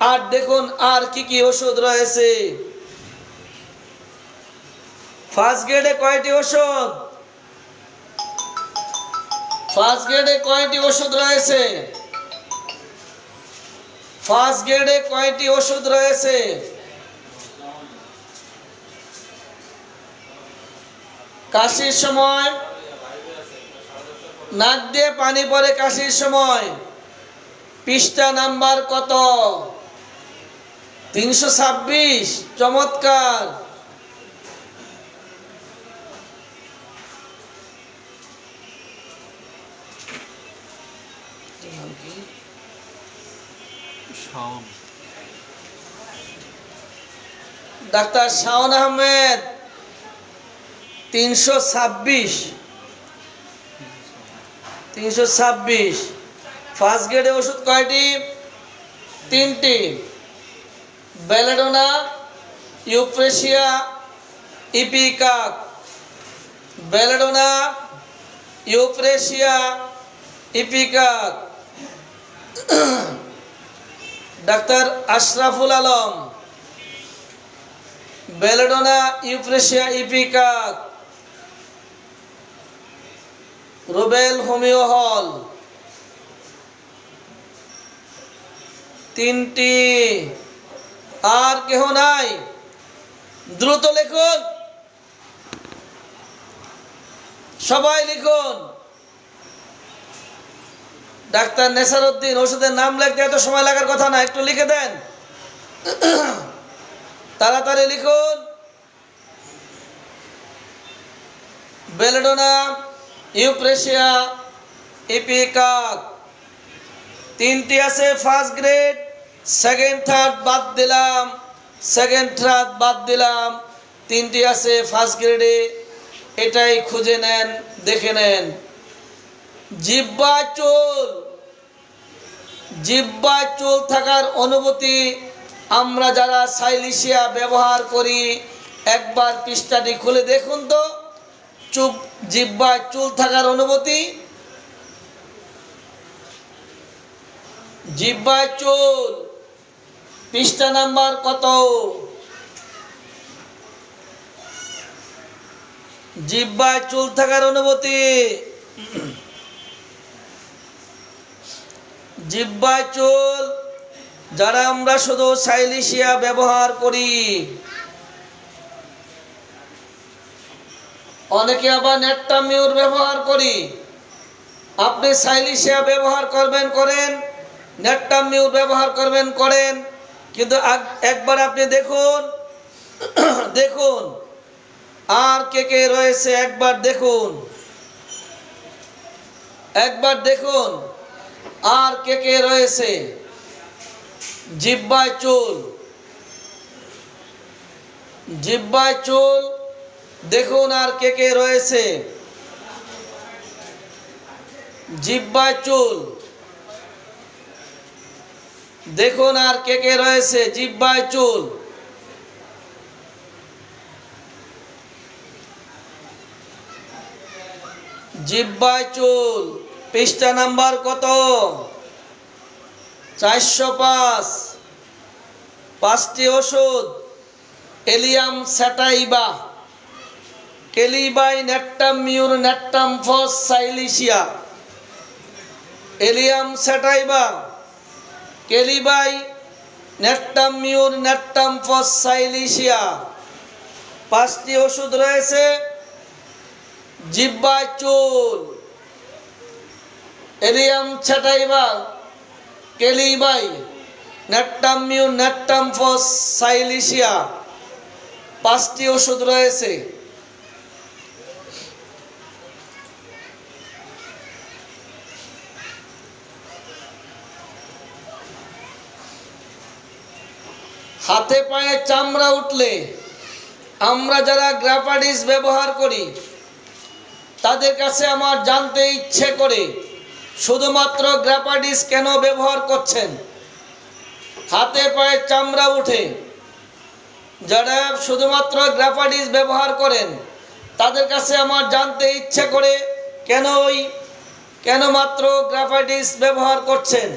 আর দেখুন আর কি কি ওষুধ রয়েছে। ফার্স্ট গ্রেডে কয়টি ওষুধ? ফার্স্ট গ্রেডে কয়টি ওষুধ রয়েছে? ফার্স্ট গ্রেডে কয়টি ওষুধ রয়েছে? কাশির সময় নাক দিয়ে পানি পড়ে কাশির সময়, পৃষ্ঠা নাম্বার কত? 326। চমৎকার। ডাক্তার শাওন আহমেদ। 326। 326। ফার্স্ট গ্রেডে ওষুধ কয়টি? তিনটি belladonna, euphrasia, ipecac. Belladonna, euphrasia, ipecac. Doctor Ashraful Alam. Belladonna, euphrasia, ipecac. Rubel homeo হল। তিনটি। আর কেহ নাই? দ্রুত লিখুন, সবাই লিখুন। ডাক্তার নেসারউদ্দিন, ওষুধের নাম লিখতে এত সময় লাগার কথা না, একটু লিখে দেন, তাড়াতাড়ি লিখুন। Belladonna, euphrasia, ipecac. তিনটি আছে ফার্স্ট গ্রেড, সেকেন্ড থার্ড বাদ দিলাম, সেকেন্ড থার্ড বাদ দিলাম। তিনটি আছে ফার্স্ট গ্রেডে, এটাই খুঁজে নেন, দেখে নেন। জিহ্বা চুল, জিহ্বা চুল থাকার অনুভূতি আমরা যারা সাইলিশিয়া ব্যবহার করি, একবার পৃষ্ঠাটি খুলে দেখুন তো, চুপ জিহ্বা চুল থাকার অনুভূতি। জিহ্বা চুল, পৃষ্ঠা নাম্বার কত? জিহ্বা চুল থাকার অনুভূতি। জিহ্বা চুল যারা আমরা শুধু সাইলিশিয়া ব্যবহার করি, অনেকে আবার নেট্টামিউর ব্যবহার করি। আপনি সাইলিশিয়া ব্যবহার করবেন করেন, নেট্টামিউর ব্যবহার করবেন করেন, কিন্তু একবার আপনি দেখুন, দেখুন আর কে কে রয়েছে, একবার দেখুন, একবার দেখুন আর কে কে রয়েছে। জিহ্বায় চুল, জিহ্বায় চুল দেখুন আর কে কে রয়েছে। জিহ্বায় চুল দেখুন আর কে কে রয়েছে। জিহ্বায় চুল, জিহ্বায় চুল, পৃষ্ঠা নাম্বার কত? 405। পাঁচটি ওষুধ, allium sativa, kali bi, natrum mur, natrum phos, silicea. Allium sativa, kali bi, natrum mur, natrum phos, silicea. পাঁচটি ওষুধ রয়েছে। জিহ্বায় চুল, allium sativa, kali bi, natrum mur, natrum phos, silicea. পাঁচটি ওষুধ রয়েছে। হাতে পায়ে চামড়া উঠলে, আমরা যারা গ্রাফাডিস ব্যবহার করি তাদের কাছে আমার জানতে ইচ্ছে করে, শুধুমাত্র গ্রাফাডিস কেন ব্যবহার করছেন? হাতে পায়ে চামড়া উঠে, যারা শুধুমাত্র গ্রাফাডিস ব্যবহার করেন তাদের কাছে আমার জানতে ইচ্ছে করে কেন মাত্র গ্রাফাডিস ব্যবহার করছেন।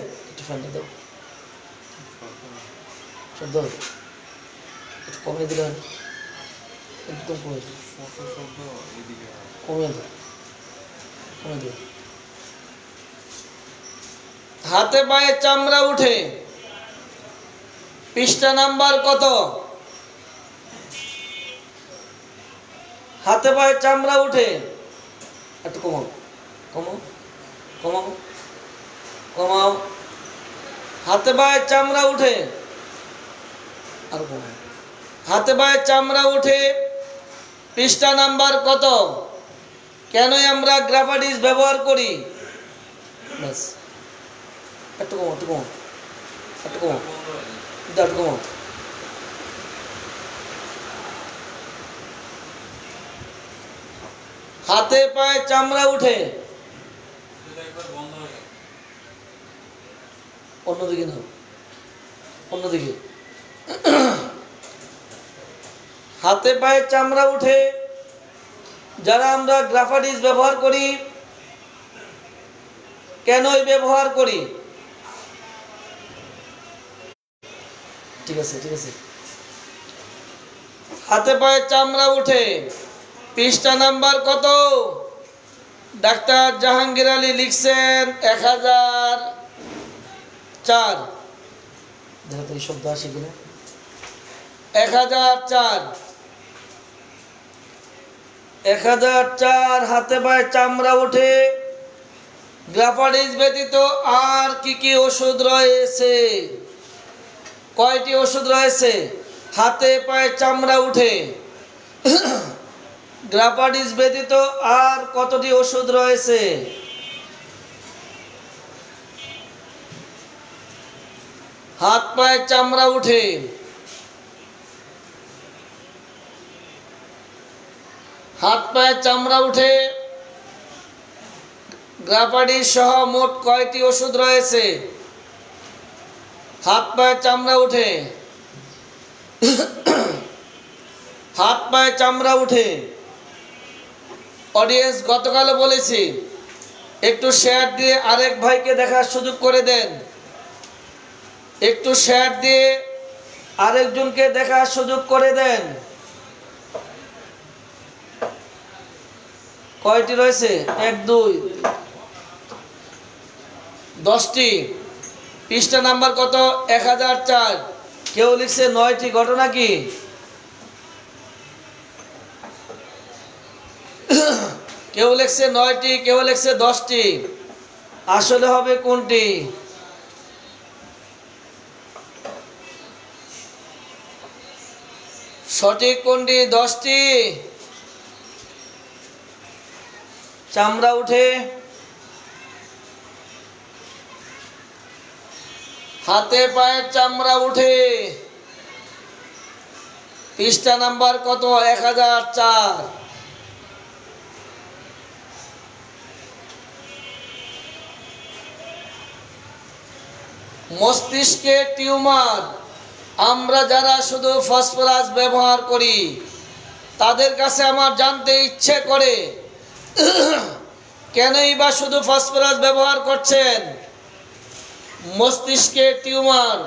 কমে দিলেন, একদম কমে দিলেন, কমে দিলেন। হাতে পায়ে চামড়া উঠে, পৃষ্ঠা নাম্বার কত? হাতে পায়ে চামড়া উঠে, একটু কমাও, কমাও, কমাও, কমাও। হাতে পায়ে চামড়া উঠে, আর কমাও। হাতে পায়ে চামড়া উঠে, পৃষ্ঠা নাম্বার কত? কেনই আমরা গ্রাফাডিস ব্যবহার করি? ব্যাস, একটু কমাও, একটু কমাও, একটু কমাও, একটু কমাও। হাতে পায়ে চামড়া উঠে, অন্যদিকে না, অন্যদিকে হাতে পায়ে চামড়া উঠে যারা আমরা গ্রাফাইটিস ব্যবহার করি, কেনই ব্যবহার করি? ঠিক আছে ঠিক আছে। হাতে পায়ে চামড়া উঠে পৃষ্ঠা নাম্বার কত? ডাক্তার জাহাঙ্গীর আলী লিখছেন 1004। দেখো তো এই শব্দ আসে কিনা। 1004 1004। হাতে পায়ে চামড়া উঠে গ্রাফাইটিস ব্যতীত আর কি কি ওষুধ রয়েছে? কয়টি ওষুধ রয়েছে? হাতে পায়ে চামড়া উঠে গ্রাফাইটিস ব্যতীত আর কতটি ওষুধ রয়েছে? হাত পায়ে চামড়া উঠে হাত পায়ে চামড়া উঠে গ্রাফাইটিস সহ মোট কয়টি ওষুধ রয়েছে? হাত পায়ে চামড়া উঠে হাত পায়ে চামড়া উঠে। অডিয়েন্স, গতকাল বলেছি একটু শেয়ার দিয়ে আরেক ভাইকে দেখার সুযোগ করে দেন। একটু শেয়ার দিয়ে আরেকজনকে দেখার সুযোগ করে দেন। কয়টি রয়েছে? 1 2 10টি। পৃষ্ঠা নাম্বার কত? 1004। কেউ লিখছে 9টি। ঘটনা কি? কেউ লিখছে 9টি, কেউ লিখছে 10টি। আসলে হবে কোনটি? সঠিক কোনটি? 10টি। চামড়া উঠে হাতে পায়ে চামড়া উঠে পৃষ্ঠা নাম্বার কত? 1004। মস্তিষ্কে টিউমার। আমরা যারা শুধু ফসফরাস ব্যবহার করি তাদের কাছে আমার জানতে ইচ্ছে করে কেনই বা শুধু ফসফরাস ব্যবহার করছেন? মস্তিষ্কে টিউমার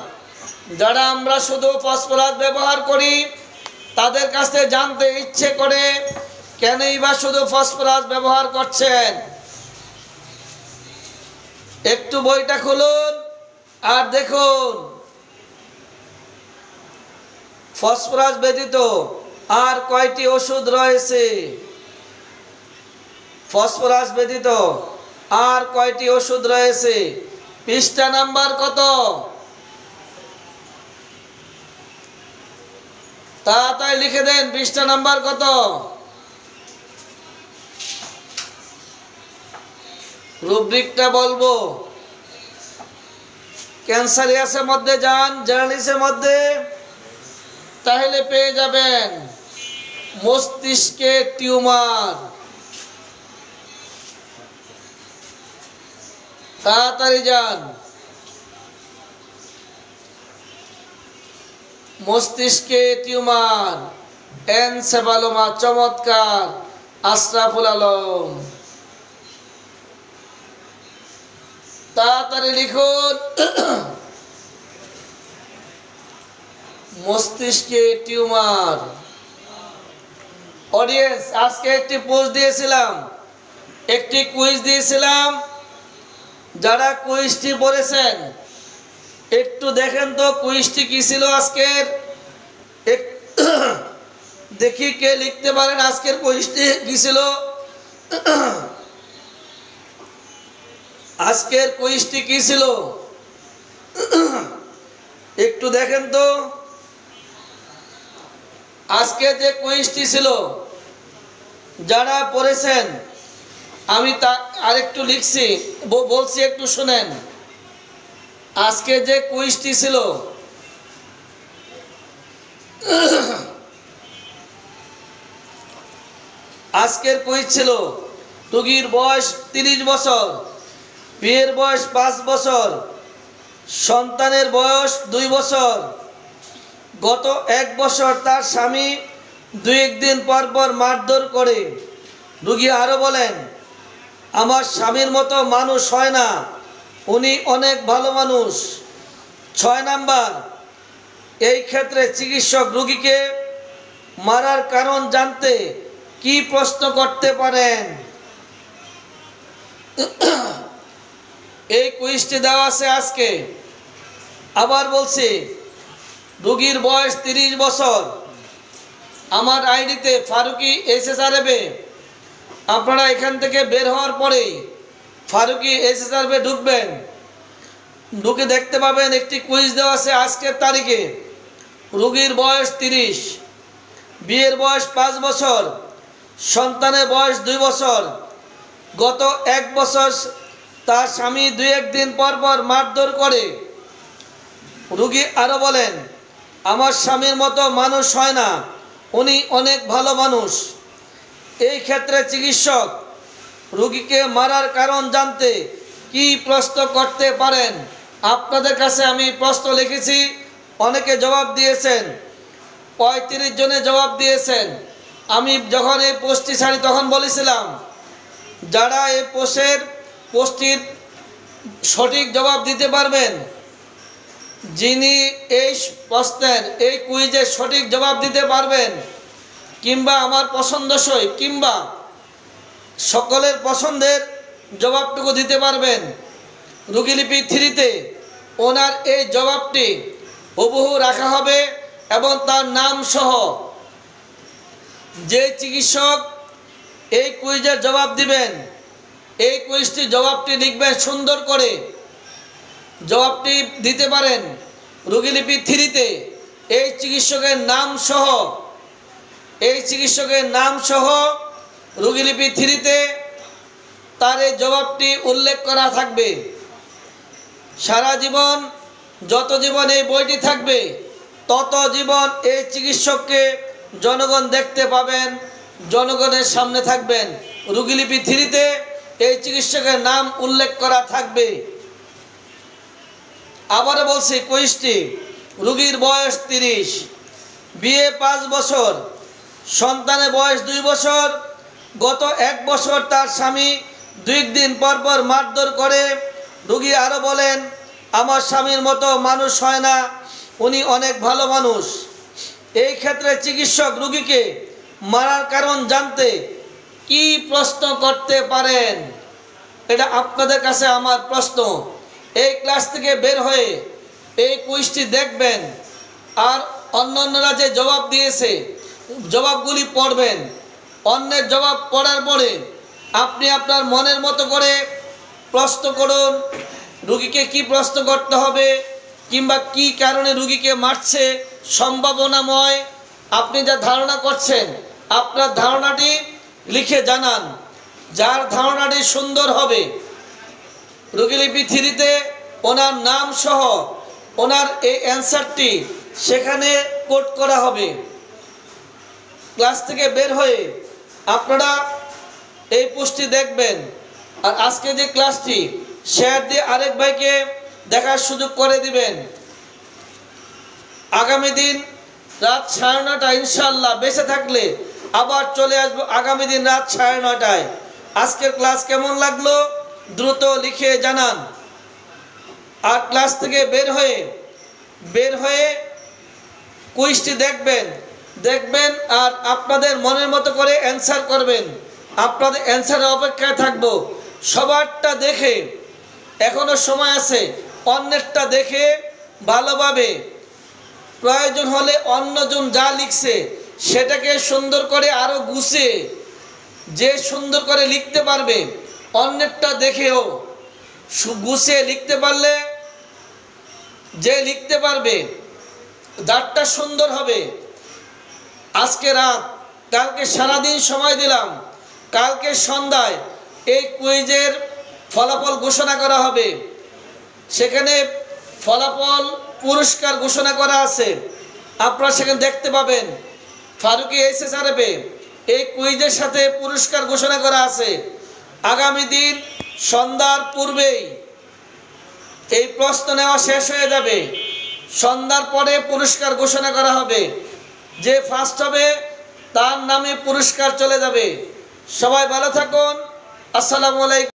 যারা আমরা শুধু ফসফরাস ব্যবহার করি তাদের কাছে জানতে ইচ্ছে করে কেনই বা শুধু ফসফরাস ব্যবহার করছেন? একটু বইটা খুলুন আর দেখুন ফসফরাস ব্যতীত আর কয়টি ওষুধ রয়েছে? ফসফরাস ব্যতীত আর কয়টি ওষুধ রয়েছে? পৃষ্ঠা নাম্বার কত? তাড়াতাড়ি লিখে দেন। পৃষ্ঠা নাম্বার কত? রুব্রিকটা বলবো। ক্যান্সারিয়াসের মধ্যে যান, জার্নালিসের মধ্যে, তাহলে পেয়ে যাবেন মস্তিষ্কে টিউমার। তাড়াতাড়ি যান। মস্তিষ্কে টিউমার, এনসেফালোমা। চমৎকার, আশরাফুল আলম। তাড়াতাড়ি লিখুন মস্তিষ্কে টিউমার। অডিয়েন্স, আজকে একটি পোস্ট দিয়েছিলাম, একটি কুইজ দিয়েছিলাম। যারা কুইজটি পড়েছেন একটু দেখেন তো কুইজটি কি ছিল আজকের। দেখি কে লিখতে পারেন আজকের কুইজটি কি ছিল। আজকের কুইজটি কি ছিল একটু দেখেন তো। আজকে যে কুইজটি ছিল যারা পড়েছেন আমি তা আরেকটু লিখছি, বলছি একটু শুনেন। আজকে যে কুইজটি ছিল আজকের কুইজ ছিল রোগীর বয়স 30 বছর, বিয়ের বয়স 5 বছর, সন্তানের বয়স 2 বছর। গত 1 বছর তার স্বামী 2-1 দিন পর পর মারধর করে। রোগী আরও বলেন, আমার স্বামীর মতো মানুষ হয় না, উনি অনেক ভালো মানুষ। 6 নাম্বার, এই ক্ষেত্রে চিকিৎসক রোগীকে মারার কারণ জানতে কি প্রশ্ন করতে পারেন? এই কুইজটি দেওয়া আছে আজকে। আবার বলছি, রোগীর বয়স 30 বছর। আমার আইডিতে ফারুকি SSRF-এ আপনারা এখান থেকে বের হওয়ার পরেই ফারুকি SSRF-এ ঢুকবেন। ঢুকে দেখতে পাবেন একটি কুইজ দেওয়া আছে আজকের তারিখে। রোগীর বয়স 30, বিয়ের বয়স 5 বছর, সন্তানের বয়স 2 বছর। গত 1 বছর তার স্বামী 2-1 দিন পর পর মারধর করে। রোগী আরও বলেন, আমার স্বামীর মতো মানুষ হয় না, উনি অনেক ভালো মানুষ। এই ক্ষেত্রে চিকিৎসক রোগীকে মারার কারণ জানতে কি প্রশ্ন করতে পারেন? আপনাদের কাছে আমি প্রশ্ন লিখেছি, অনেকে জবাব দিয়েছেন, 35 জনে জবাব দিয়েছেন। আমি যখন এই পোস্টটি ছাড়ি তখন বলেছিলাম, যারা এই পোস্টটির সঠিক জবাব দিতে পারবেন, যিনি এই প্রশ্নের এই কুইজের সঠিক জবাব দিতে পারবেন, কিংবা আমার পছন্দসই কিংবা সকলের পছন্দের জবাবটুকু দিতে পারবেন, রোগীলিপি 3-তে ওনার এই জবাবটি হুবহু রাখা হবে এবং তার নাম সহ। যে চিকিৎসক এই কুইজের জবাব দিবেন, এই কুইজটি জবাবটি লিখবেন সুন্দর করে, জবাবটি দিতে পারেন রোগীলিপি 3-তে এই চিকিৎসকের নাম সহ। এই চিকিৎসকের নাম সহ রোগীলিপি 3-তে তার এই জবাবটি উল্লেখ করা থাকবে। সারা জীবন, যত জীবন এই বইটি থাকবে, তত জীবন এই চিকিৎসককে জনগণ দেখতে পাবেন, জনগণের সামনে থাকবেন। রোগীলিপি 3-তে এই চিকিৎসকের নাম উল্লেখ করা থাকবে। আবারও বলছি কুইজটি, রোগীর বয়স 30, বিয়ে 5 বছর, সন্তানের বয়স 2 বছর। গত 1 বছর তার স্বামী 2 দিন পর পর মারধর করে। রোগী আরও বলেন, আমার স্বামীর মতো মানুষ হয় না, উনি অনেক ভালো মানুষ। এই ক্ষেত্রে চিকিৎসক রোগীকে মারার কারণ জানতে কি প্রশ্ন করতে পারেন? এটা আপনাদের কাছে আমার প্রশ্ন। এই ক্লাস থেকে বের হয়ে এই কুইজটি দেখবেন, আর অন্যান্যরা যে জবাব দিয়েছে জবাবগুলি পড়বেন। অন্যের জবাব পড়ার পরে আপনি আপনার মনের মতো করে প্রশ্ন করুন, রোগীকে কি প্রশ্ন করতে হবে, কিংবা কি কারণে রোগীকে মারছে, সম্ভাবনাময় আপনি যা ধারণা করছেন আপনার ধারণাটি লিখে জানান। যার ধারণাটি সুন্দর হবে, রোগীলিপি 3-তে ওনার নাম সহ ওনার এই অ্যান্সারটি সেখানে কোট করা হবে। ক্লাস থেকে বের হয়ে আপনারা এই পোস্টটি দেখবেন, আর আজকে যে ক্লাসটি শেয়ার দিয়ে আরেক ভাইকে দেখার সুযোগ করে দিবেন। আগামী দিন রাত 9:30 ইনশাআল্লাহ বেঁচে থাকলে আবার চলে আসবো আগামী দিন রাত 9:30টায়। আজকের ক্লাস কেমন লাগলো দ্রুত লিখে জানান। আর ক্লাস থেকে বের হয়ে কুইজটি দেখবেন আর আপনাদের মনের মতো করে অ্যান্সার করবেন। আপনাদের অ্যান্সারের অপেক্ষায় থাকবো। সবারটা দেখে এখনো সময় আছে, অন্যেরটা দেখে ভালোভাবে, প্রয়োজন হলে অন্যজন যা লিখছে সেটাকে সুন্দর করে আরো গুছিয়ে, যে সুন্দর করে লিখতে পারবে অন্যেরটা দেখেও গুছিয়ে লিখতে পারলে, যে লিখতে পারবে যারটা সুন্দর হবে। আজকে রাত, কালকে সারাদিন সময় দিলাম, কালকে সন্ধ্যায় এই কুইজের ফলাফল ঘোষণা করা হবে। সেখানে ফলাফল পুরস্কার ঘোষণা করা আছে, আপনারা সেখানে দেখতে পাবেন। ফারুকি SSRF-এ এই কুইজের সাথে পুরস্কার ঘোষণা করা আছে। আগামী দিন সন্ধ্যার পূর্বেই এই প্রশ্ন নেওয়া শেষ হয়ে যাবে, সন্ধ্যার পরে পুরস্কার ঘোষণা করা হবে। যে ফার্স্ট হবে তার নামে পুরস্কার চলে যাবে। সবাই ভালো থাকুন। আসসালামু আলাইকুম।